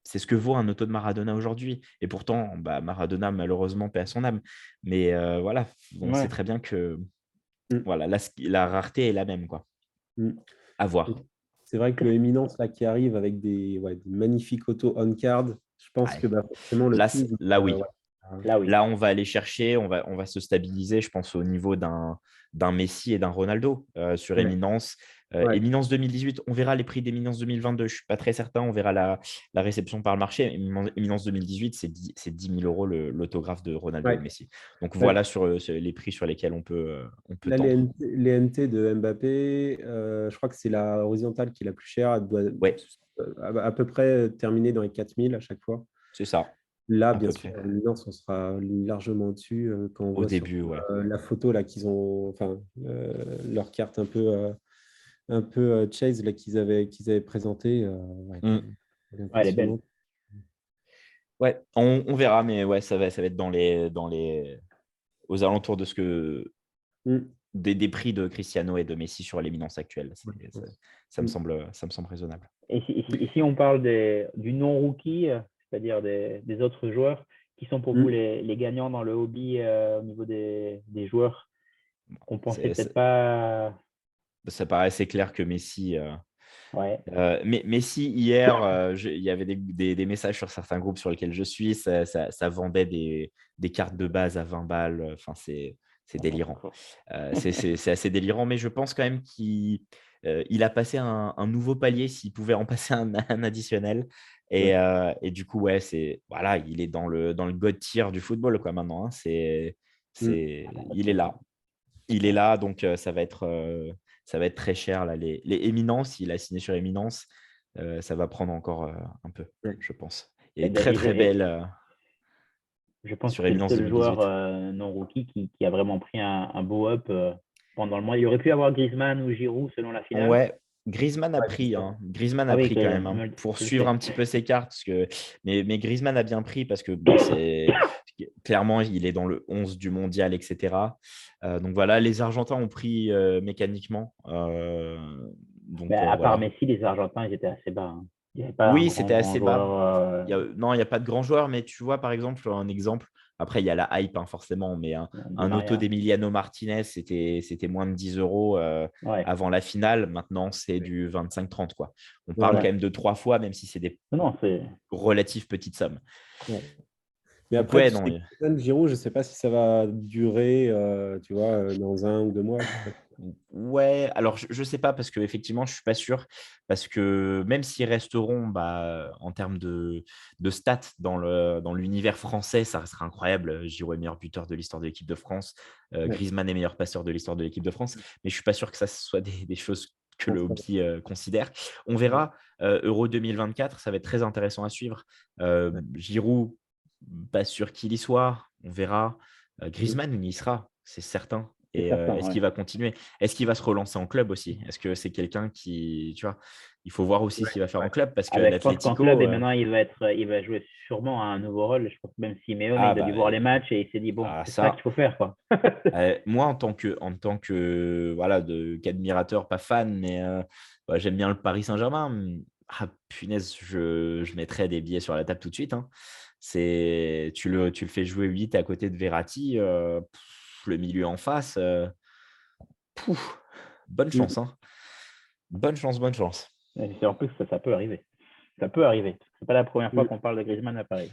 c'est ce que vaut un auto de Maradona aujourd'hui. Et pourtant, bah, Maradona, malheureusement, paie à son âme. Mais voilà, on sait Ouais. très bien que Mm. voilà, la rareté est la même, quoi. Mm. À Et voir. c'est vrai que le Eminence là, qui arrive avec des magnifiques autos on-card, je pense Ouais. que bah, forcément le Là, prix. là, oui. Ouais. Là, oui. Là, on va aller chercher, on va se stabiliser, je pense, au niveau d'un Messi et d'un Ronaldo sur Ouais. Éminence. Ouais. Éminence 2018, on verra les prix d'Éminence 2022. Je ne suis pas très certain, on verra la réception par le marché. Éminence 2018, c'est 10 000 euros l'autographe de Ronaldo et de Ouais. Messi. Donc Ouais. voilà sur les prix sur lesquels on peut Là, tendre. Les NT de Mbappé, je crois que c'est la horizontale qui est la plus chère. Elle doit Ouais, à peu près terminer dans les 4000 à chaque fois. c'est ça, Là, à bien peu sûr, près. l'évidence, on sera largement au-dessus quand on Au voit sur début, ouais. la photo là qu'ils ont, enfin, leur carte un peu chase là qu'ils avaient présenté. Ouais, Mm. elle est Ouais, elle est belle. impressionnante. Ouais, on verra, mais ouais, ça va être aux alentours de ce que Mm. des prix de Cristiano et de Messi sur l'éminence actuelle. Ouais, Ça, ouais. ça me Mm. semble, ça me semble raisonnable. Et si on parle du non-rookie, c'est-à-dire des autres joueurs, qui sont pour vous Mm. les gagnants dans le hobby au niveau des joueurs qu'on pensait C'est- peut-être c'est- pas. Ça paraît assez clair que Messi. Ouais, Mais Messi, hier, il y avait des messages sur certains groupes sur lesquels je suis. Ça vendait des cartes de base à 20 balles. Enfin, c'est délirant. C'est assez délirant, mais je pense quand même qu'il a passé un nouveau palier s'il pouvait en passer un additionnel. Ouais. Et du coup, ouais, voilà, il est dans le God tier du football quoi, maintenant, hein. Mm. Il est là. Il est là, donc ça va être très cher. Là. Les Éminences, il a signé sur Éminence. Ça va prendre encore un peu, Ouais. je pense. Il y a et une très, très belle je pense que sur c'est le Éminence seul joueur 2018. non-rookie qui a vraiment pris un beau up pendant le mois. Il aurait pu avoir Griezmann ou Giroud selon la finale. Ouais, Griezmann a Ouais, c'est pris, sûr. hein. Griezmann Ah a oui, pris quand même, hein, pour tu le suivre sais. un petit peu ses cartes. Mais Griezmann a bien pris parce que bon, clairement, il est dans le 11 du mondial, etc. Donc voilà, les Argentins ont pris mécaniquement. Mais Donc à part voilà. Messi, les Argentins, ils étaient assez bas, hein. Il n'y avait pas un Oui, grand, c'était grand assez bas. joueur. Non, il n'y a pas de grands joueurs, mais tu vois, par exemple, un exemple. Après, il y a la hype, hein, forcément, mais Di un auto Maria. d'Emiliano Martinez, c'était moins de 10 euros Ouais. avant la finale. Maintenant, c'est du 25-30, quoi. On parle quand Ouais, même de 3 fois, même si c'est des Non, non, c'est. relatives petites sommes. ouais. Mais Donc, après, ouais, tu non. sais, Griezmann, Giroud, je ne sais pas si ça va durer, tu vois, dans 1 ou 2 mois. Je suis pas sûr. Ouais, alors je sais pas parce que effectivement je suis pas sûr parce que même s'ils resteront en termes de stats dans l'univers français, ça restera incroyable. Giroud est meilleur buteur de l'histoire de l'équipe de France, Ouais, Griezmann est meilleur passeur de l'histoire de l'équipe de France, mais je suis pas sûr que ça soit des choses que je le pense pas. hobby considère. On Ouais, verra. Euro 2024, ça va être très intéressant à suivre. ouais. Giroud, pas sûr qu'il y soit. On verra. Mm. Griezmann, il y sera, c'est certain. C'est Et certain, est-ce ouais. qu'il va continuer? Est-ce qu'il va se relancer en club aussi? Est-ce que c'est quelqu'un qui, tu vois, il faut voir aussi ce Ouais, qu'il va faire en ouais. club parce que Ah ben, je pense qu'en l'Atlético, club, et maintenant, il va jouer sûrement à un nouveau rôle. Je pense que même Simeone, ah il a dû bah voir les matchs et il s'est dit, bon, c'est ça qu'il ça, faut faire, quoi. moi en tant que voilà qu'admirateur, pas fan, mais j'aime bien le Paris Saint-Germain. Ah punaise, je mettrais des billets sur la table tout de suite, hein. Tu le fais jouer 8 à côté de Verratti, le milieu en face, pouf, bonne Mm. chance, hein. Bonne chance, bonne chance. Et en plus, ça peut arriver. Ça peut arriver. C'est pas la première fois Mm. qu'on parle de Griezmann à Paris.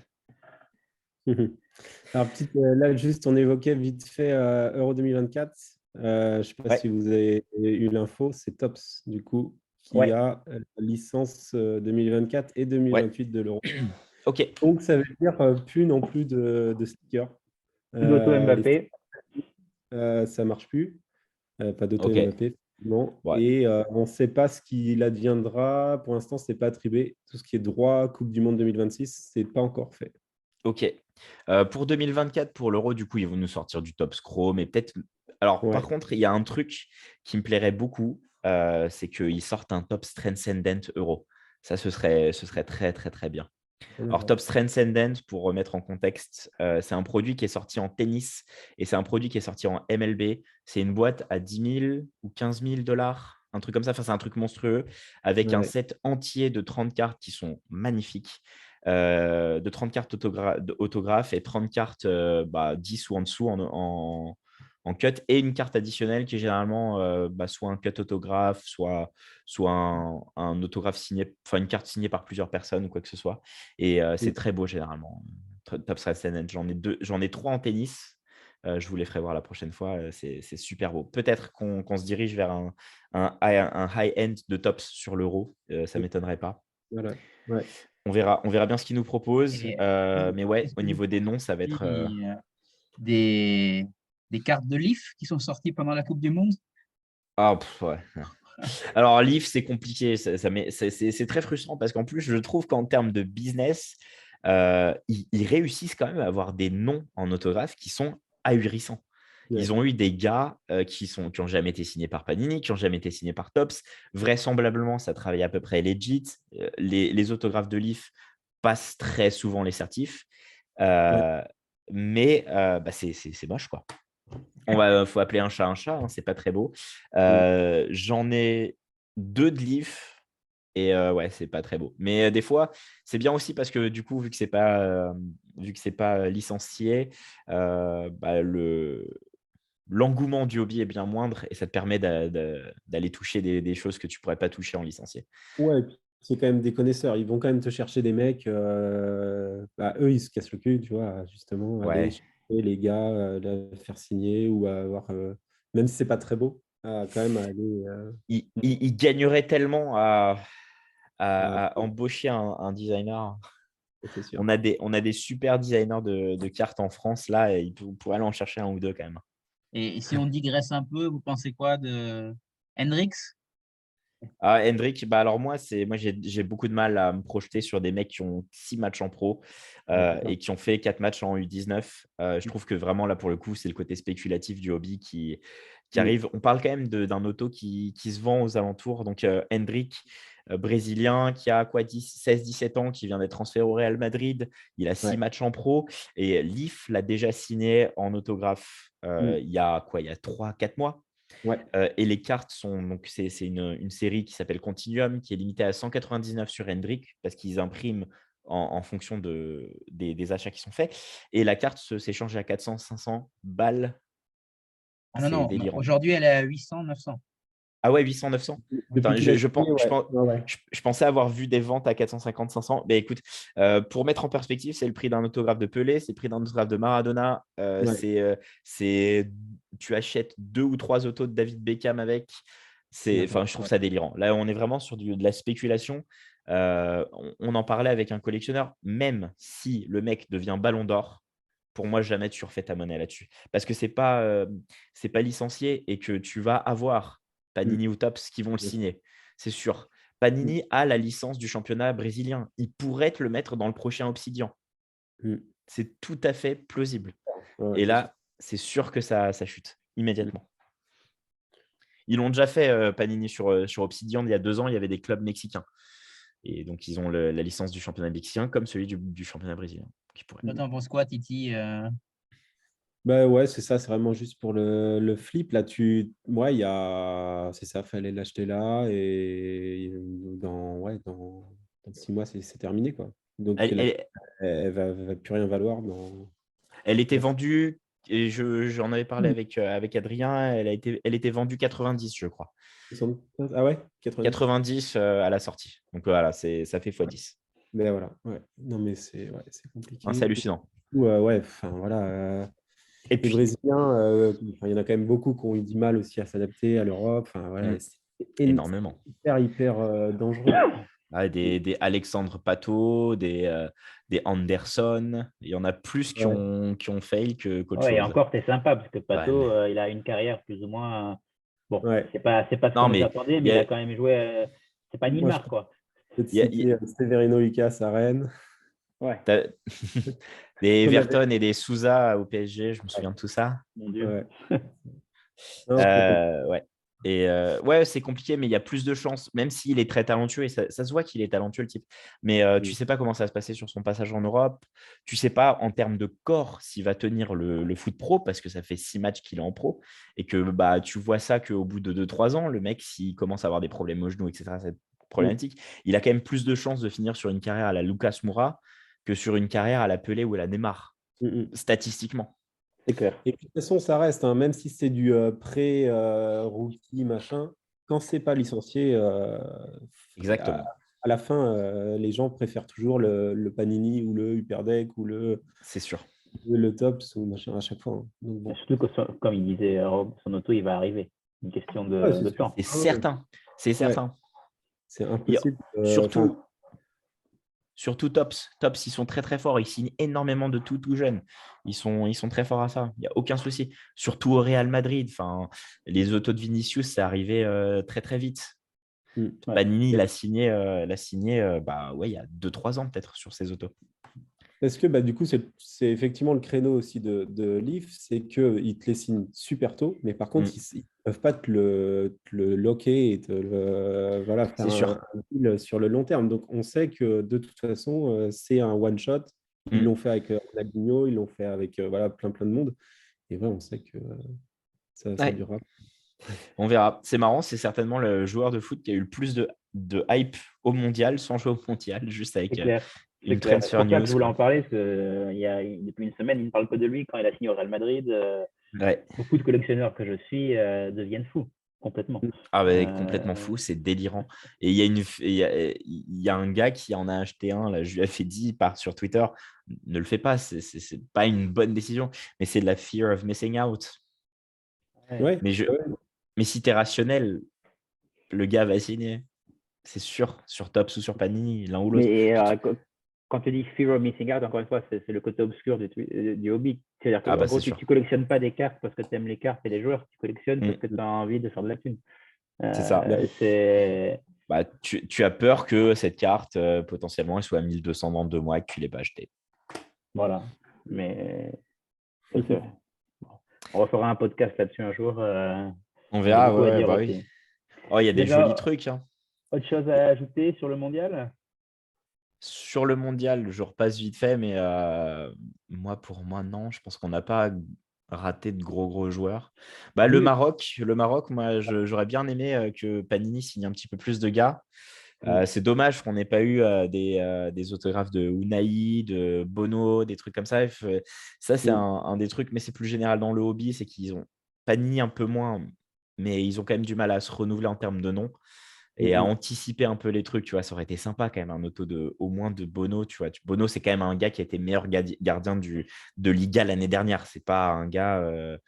Alors, là, juste, on évoquait vite fait Euro 2024. Je ne sais pas si Ouais, vous avez eu l'info, c'est Tops, du coup, qui Ouais, a la licence 2024 et ouais. 2028 de l'Euro. Ok, Donc, ça veut dire plus non plus de stickers. plus d'auto Les Mbappé. stickers, ça ne marche plus. Pas d'auto ok. Mbappé, non. Ouais. Et on ne sait pas ce qu'il adviendra. Pour l'instant, ce n'est pas attribué. Tout ce qui est droit, Coupe du Monde 2026, ce n'est pas encore fait. Ok. Pour 2024, pour l'Euro, du coup, ils vont nous sortir du Top Scrum. Mais peut-être. Alors, par Ouais. contre, il y a un truc qui me plairait beaucoup, c'est qu'ils sortent un Top Transcendent Euro. Ça, ce serait très, très, très bien. Alors, Ouais. Top Transcendent, pour remettre en contexte, c'est un produit qui est sorti en tennis et c'est un produit qui est sorti en MLB. C'est une boîte à 10 000 ou 15 000 $, un truc comme ça. Enfin, c'est un truc monstrueux avec un Ouais. set entier de 30 cartes qui sont magnifiques. De 30 cartes autographes et 30 cartes 10 ou en dessous en cut et une carte additionnelle qui est généralement soit un cut autographe, soit un autographe signé, enfin une carte signée par plusieurs personnes ou quoi que ce soit. Et c'est très beau généralement. Top Ascendant, j'en ai 3 en tennis. Je vous les ferai voir la prochaine fois. C'est super beau. Peut-être qu'on se dirige vers un high-end de tops sur l'euro. Ça ne m'étonnerait pas. Voilà. Ouais. On verra bien ce qu'ils nous proposent. Et Mais ouais, est-ce au que vous niveau des noms, avez ça va être. aussi, des, des cartes de Leaf qui sont sorties pendant la Coupe du Monde? Ah, ouais. Alors, Leaf, c'est compliqué. C'est très frustrant parce qu'en plus, je trouve qu'en termes de business, ils réussissent quand même à avoir des noms en autographe qui sont ahurissants. Ouais. Ils ont eu des gars qui ont jamais été signés par Panini, qui ont jamais été signés par Topps. Vraisemblablement, ça travaille à peu près legit. Les autographes de Leaf passent très souvent les certifs. Ouais. Mais c'est moche, quoi. Faut appeler un chat, hein, c'est pas très beau. Mm. J'en ai 2 de Leaf et ouais, c'est pas très beau. Mais des fois, c'est bien aussi parce que du coup, vu que c'est pas licencié, l'engouement du hobby est bien moindre et ça te permet d'aller toucher des choses que tu pourrais pas toucher en licencié. Ouais, et puis, c'est quand même des connaisseurs. Ils vont quand même te chercher des mecs. Eux, ils se cassent le cul, tu vois, justement, aller Ouais. chercher les gars, les faire signer ou avoir, même si c'est pas très beau, quand même aller. Il gagnerait tellement à, À- à embaucher un designer. c'est sûr. On a des super designers de cartes en France là et on pourrait aller en chercher un ou deux quand même. Et si on digresse un peu, vous pensez quoi de Hendrix? Ah, Hendrik, alors moi j'ai beaucoup de mal à me projeter sur des mecs qui ont 6 matchs en pro Ouais. et qui ont fait 4 matchs en U19. Je trouve que vraiment là pour le coup, c'est le côté spéculatif du hobby qui Mm. arrive. On parle quand même d'un auto qui se vend aux alentours. Donc Hendrik, brésilien, qui a quoi, 16-17 ans, qui vient d'être transféré au Real Madrid. Il a 6 Ouais. matchs en pro et Leaf l'a déjà signé en autographe Mm. il y a 3-4 mois. Ouais. Et les cartes sont donc c'est une série qui s'appelle Continuum, qui est limitée à 199 sur Hendrik parce qu'ils impriment en fonction des achats qui sont faits. Et la carte s'échange à 400-500 balles. Ah non, C'est non, délirant. aujourd'hui, elle est à 800-900. Ah ouais, 800-900. Depuis qu'il a signé, ouais. Ouais. Je pensais avoir vu des ventes à 450-500. Mais écoute, pour mettre en perspective, c'est le prix d'un autographe de Pelé, c'est le prix d'un autographe de Maradona. Ouais. Tu achètes 2 ou 3 autos de David Beckham avec. Je trouve ça délirant. Là, on est vraiment sur de la spéculation. On en parlait avec un collectionneur. Même si le mec devient Ballon d'Or, pour moi, jamais tu refais ta monnaie là-dessus. Parce que c'est pas licencié et que tu vas avoir Panini ou Topps qui vont le signer. C'est sûr. Panini a la licence du championnat brésilien. Il pourrait te le mettre dans le prochain Obsidian. C'est tout à fait plausible. Ouais, et là, c'est sûr que ça chute immédiatement. Ils l'ont déjà fait, Panini, sur Obsidian. Il y a 2 ans, il y avait des clubs mexicains. Et donc, ils ont la licence du championnat mexicain comme celui du championnat brésilien. Toi, t'en penses quoi, Titi? Bah ouais, c'est ça, c'est vraiment juste pour le flip. Là, c'est ça, fallait l'acheter là et dans 6 mois, c'est terminé, quoi. Donc, elle va plus rien valoir Elle était vendue, et j'en avais parlé avec Adrien, elle était vendue 90, je crois. 75. Ah ouais, 90 à la sortie. Donc voilà, ça fait x10. Mais voilà, ouais. Non, mais c'est compliqué. C'est hallucinant. Ouais, enfin voilà. Et Les puis, Brésiliens, il y en a quand même beaucoup qui ont eu du mal aussi à s'adapter à l'Europe. Enfin, voilà, c'est énormément. hyper dangereux. Des Alexandre Pato, des Anderson, il y en a plus qui ont fail qu'autre chose. Et encore, c'est sympa parce que Pato, il a une carrière plus ou moins. Bon, c'est pas ce qu'on nous attendait, mais il a quand même joué. C'est pas Neymar, quoi. Peut-être citer Severino Lucas à Rennes. Ouais. Des Everton et des Souza au PSG, je me souviens de tout ça. Mon Dieu. Ouais. Et c'est compliqué, mais il y a plus de chances, même s'il est très talentueux, et ça se voit qu'il est talentueux, le type. Mais tu ne sais pas comment ça va se passer sur son passage en Europe. Tu ne sais pas en termes de corps s'il va tenir le foot pro, parce que ça fait 6 matchs qu'il est en pro, et que tu vois ça qu'au bout de 2-3 ans, le mec, s'il commence à avoir des problèmes au genou, etc., c'est problématique. Il a quand même plus de chances de finir sur une carrière à la Lucas Moura que sur une carrière à la Pelé ou à la Neymar, statistiquement. C'est clair. Et puis, de toute façon, ça reste, même si c'est du pré-rookie, machin, quand c'est pas licencié, exactement. À la fin, les gens préfèrent toujours le Panini ou le Hyperdeck ou c'est sûr. Le Topps ou machin à chaque fois. Donc, bon. Surtout que, comme il disait, son auto, il va arriver. Une question de temps. C'est certain. C'est certain. C'est impossible. Surtout Topps. Topps, ils sont très très forts. Ils signent énormément de tout jeunes. Ils sont très forts à ça. Il n'y a aucun souci. Surtout au Real Madrid. Enfin, les autos de Vinicius, c'est arrivé très très vite. Panini l'a signé, il y a 2-3 ans peut-être sur ses autos. Parce que du coup, c'est effectivement le créneau aussi de Leaf, c'est qu'ils te les signent super tôt, mais par contre, ils ne peuvent pas te le locker et faire un deal sur le long terme. Donc, on sait que de toute façon, c'est un one-shot. Ils l'ont fait avec Ronaldinho, ils l'ont fait avec plein de monde. Et on sait que ça durera. On verra. C'est marrant, c'est certainement le joueur de foot qui a eu le plus de hype au mondial, sans jouer au mondial, juste avec une transfer news. Je voulais en parler parce que depuis une semaine, il ne parle que de lui quand il a signé au Real Madrid. Beaucoup de collectionneurs que je suis deviennent fous, complètement. Complètement fou, c'est délirant. Et il y a un gars qui en a acheté un, là, je lui ai fait dit, il part sur Twitter, ne le fais pas, c'est pas une bonne décision, mais c'est de la fear of missing out. Ouais. Mais si tu es rationnel, le gars va signer. C'est sûr, sur Topps ou sur Panini, l'un ou l'autre. Mais quand tu dis fear of missing out, encore une fois, c'est le côté obscur du hobby. C'est-à-dire que tu ne collectionnes pas des cartes parce que tu aimes les cartes et les joueurs, tu collectionnes parce que tu as envie de faire de la thune. C'est ça. Tu as peur que cette carte, potentiellement, elle soit à 1200 dans 2 mois et que tu ne l'aies pas achetée. Voilà. Mais on refera un podcast là-dessus un jour. On verra. Oui. Il y a des jolis trucs. Autre chose à ajouter sur le mondial ? Sur le mondial, je repasse vite fait, mais pour moi, non. Je pense qu'on n'a pas raté de gros joueurs. Bah, Oui. le Maroc, moi, j'aurais bien aimé que Panini signe un petit peu plus de gars. C'est dommage qu'on n'ait pas eu des autographes de Unai, de Bono, des trucs comme ça. Ça, c'est un des trucs, mais c'est plus général dans le hobby, c'est qu'ils ont Panini un peu moins, mais ils ont quand même du mal à se renouveler en termes de nom et à anticiper un peu les trucs. Tu vois, ça aurait été sympa quand même un auto au moins de Bono. Tu vois, Bono, c'est quand même un gars qui a été meilleur gardien de Liga l'année dernière. C'est pas un gars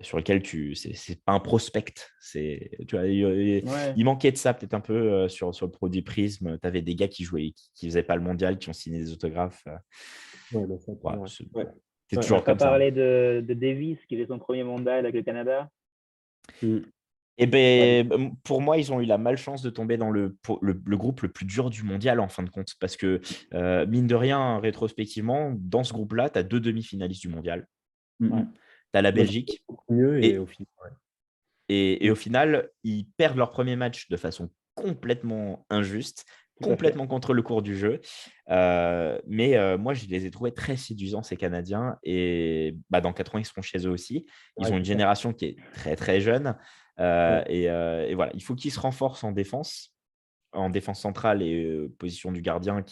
sur lequel c'est pas un prospect. Tu vois, Ouais. il manquait de ça peut-être un peu sur le produit Prism. Tu avais des gars qui jouaient, qui faisaient pas le mondial, qui ont signé des autographes. Ouais, bah, ça, Voilà, ouais. c'est Ouais. c'est Ouais. On n'a toujours pas comme ça, hein. parlé de Davis qui fait son premier mondial avec le Canada. Mm. Et Ouais. ben, pour moi, ils ont eu la malchance de tomber dans le groupe le plus dur du mondial en fin de compte. Parce que, mine de rien, rétrospectivement, dans ce groupe-là, tu as 2 demi-finalistes du mondial. Ouais. Tu as la Moi, je Belgique. trouve mieux et Et, au final. Ouais. et au final, ils perdent leur premier match de façon complètement injuste, Tout à fait. complètement contre le cours du jeu. Mais moi, je les ai trouvés très séduisants, ces Canadiens. Et bah, dans 4 ans, ils seront chez eux aussi. Ils Ouais, ont une c'est ça. génération qui est très, très jeune. Ouais. Et voilà, il faut qu'ils se renforcent en défense centrale et position du gardien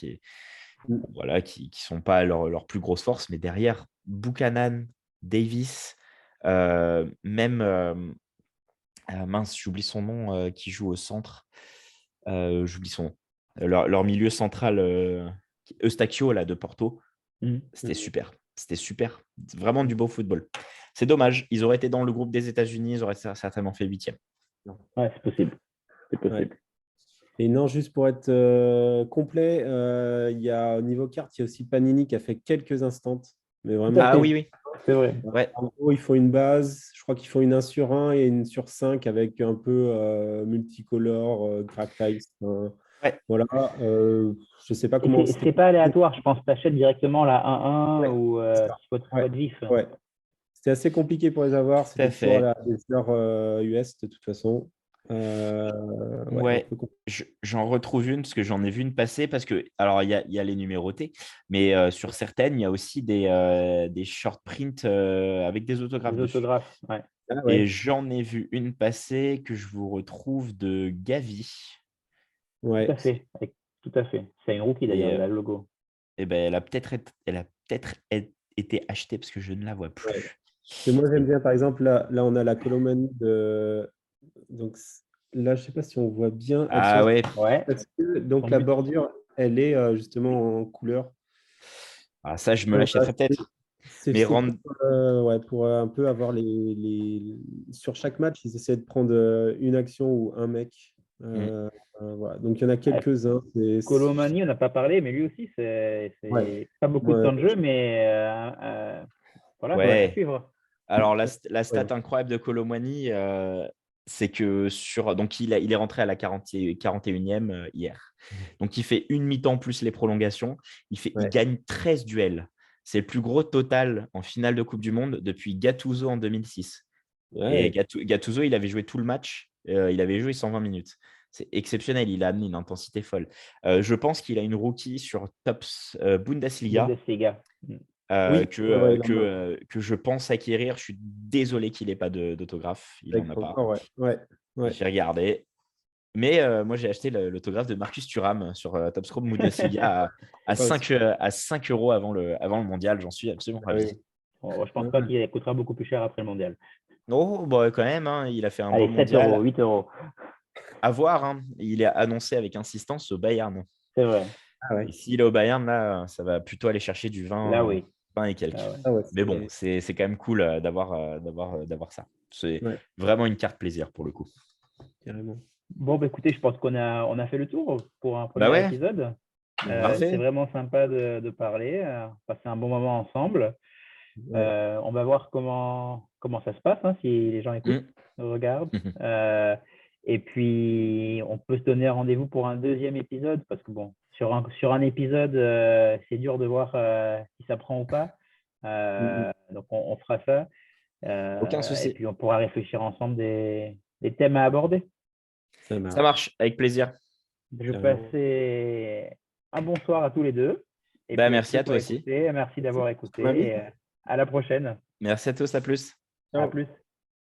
Mm. voilà, qui sont pas leur plus grosse force. Mais derrière, Buchanan, Davis, même mince, j'oublie son nom, qui joue au centre. J'oublie son nom. Leur milieu central, Eustachio là, de Porto, Mm. c'était super. C'était super. Vraiment du beau football. C'est dommage. Ils auraient été dans le groupe des États-Unis, ils auraient certainement fait 8e. Ouais, c'est possible. C'est Ouais. possible. Et non, juste pour être complet, il y a au niveau carte, il y a aussi Panini qui a fait quelques instants, mais Tout à vraiment. Ah fait. oui, oui. C'est vrai. Ouais. En gros, il faut une base. Je crois qu'ils font une 1 sur 1 et une sur 5 avec un peu multicolore, crack ice. Ouais. Voilà. Je ne sais pas Et comment c'est pas aléatoire. Je pense que tu achètes directement la 1-1 Ouais, ou c'est ça. faut Ouais, être vif. ouais. C'était assez compliqué pour les avoir. Tout à C'était toujours à fait. des heures US de toute façon. Ouais, un Ouais. peu compliqué. J'en retrouve une parce que j'en ai vu une passer parce que, alors, il y a les numérotés, mais sur certaines, il y a aussi des short prints avec des autographes Les dessus. autographes. Ouais. Ah Et ouais, j'en ai vu une passer que je vous retrouve de Gavi. Tout ouais. à fait. Tout à fait. C'est une rookie Et, d'ailleurs. Il a le logo. ben, elle a peut-être été achetée parce que je ne la vois Ouais. plus. Et moi, j'aime bien, par exemple, là, on a la Colomanie de. Donc là, je ne sais pas si on voit bien. Elles sont Ah ouais. Ouais. parce que donc Son la but. bordure, elle est justement en couleur. Ah, ça, je me Voilà, l'achèterais peut-être. Mais c'est rendre. ouais, pour un peu avoir sur chaque match, ils essaient de prendre une action ou un mec. Hmm. Voilà. Donc il y en a Ouais. quelques-uns. Colomani, on n'a pas parlé, mais lui aussi, Ouais, c'est pas beaucoup de ouais, temps de jeu, mais voilà, c'est à Ouais. suivre. Alors, la stat ouais. incroyable de Colomani, c'est que donc il est rentré à la 41e hier. Donc, il fait une mi-temps plus les prolongations. Il Ouais. gagne 13 duels. C'est le plus gros total en finale de Coupe du Monde depuis Gattuso en 2006. Et Ouais. Gattuso, il avait joué tout le match. Il avait joué 120 minutes. C'est exceptionnel. Il a amené une intensité folle. Je pense qu'il a une rookie sur Tops Bundesliga Bundesliga. Oui, ouais, que je pense acquérir. Je suis désolé qu'il n'ait pas d'autographe. Il n'en avec a pas. encore, ouais. Ouais. Ouais. J'ai regardé. Mais moi, j'ai acheté l'autographe de Marcus Thuram sur Topscope Bundesliga à Pas aussi. 5, à 5 euros avant le mondial. J'en suis absolument Ah ravi. oui. Bon, je pense pas Ouais. qu'il coûtera beaucoup plus cher après le mondial. Oh, bah, quand même, hein, il a fait un beau Allez, 7 euros, mondial. 8 euros. À voir, hein. Il est annoncé avec insistance au Bayern. C'est vrai. Ah ouais. Et s'il est au Bayern, là, ça va plutôt aller chercher du Là, 20, oui. 20 et quelques. Là, ouais. Ah ouais, Mais bon, c'est quand même cool d'avoir ça. C'est ouais, vraiment une carte plaisir pour le coup. carrément. Bon, bah, écoutez, je pense qu'on a fait le tour pour un Bah premier ouais, épisode. C'est parfait. vraiment sympa de parler, passer un bon moment ensemble. Ouais. On va voir comment ça se passe, hein, si les gens écoutent, Mm. regardent. Et puis, on peut se donner rendez-vous pour un deuxième épisode, parce que bon, sur un épisode, c'est dur de voir si ça prend ou pas. Mm, Donc, on fera ça. Aucun Et souci. puis, on pourra réfléchir ensemble des thèmes à aborder. Ça Ça marche, marche, avec plaisir. Je vais carrément. passer un bonsoir à tous les deux. Et Bah puis, à merci ceux à qui ont toi aussi. écouté, merci Merci d'avoir pour écouté. ton invite. Et à la prochaine. Merci à tous, à plus. À plus.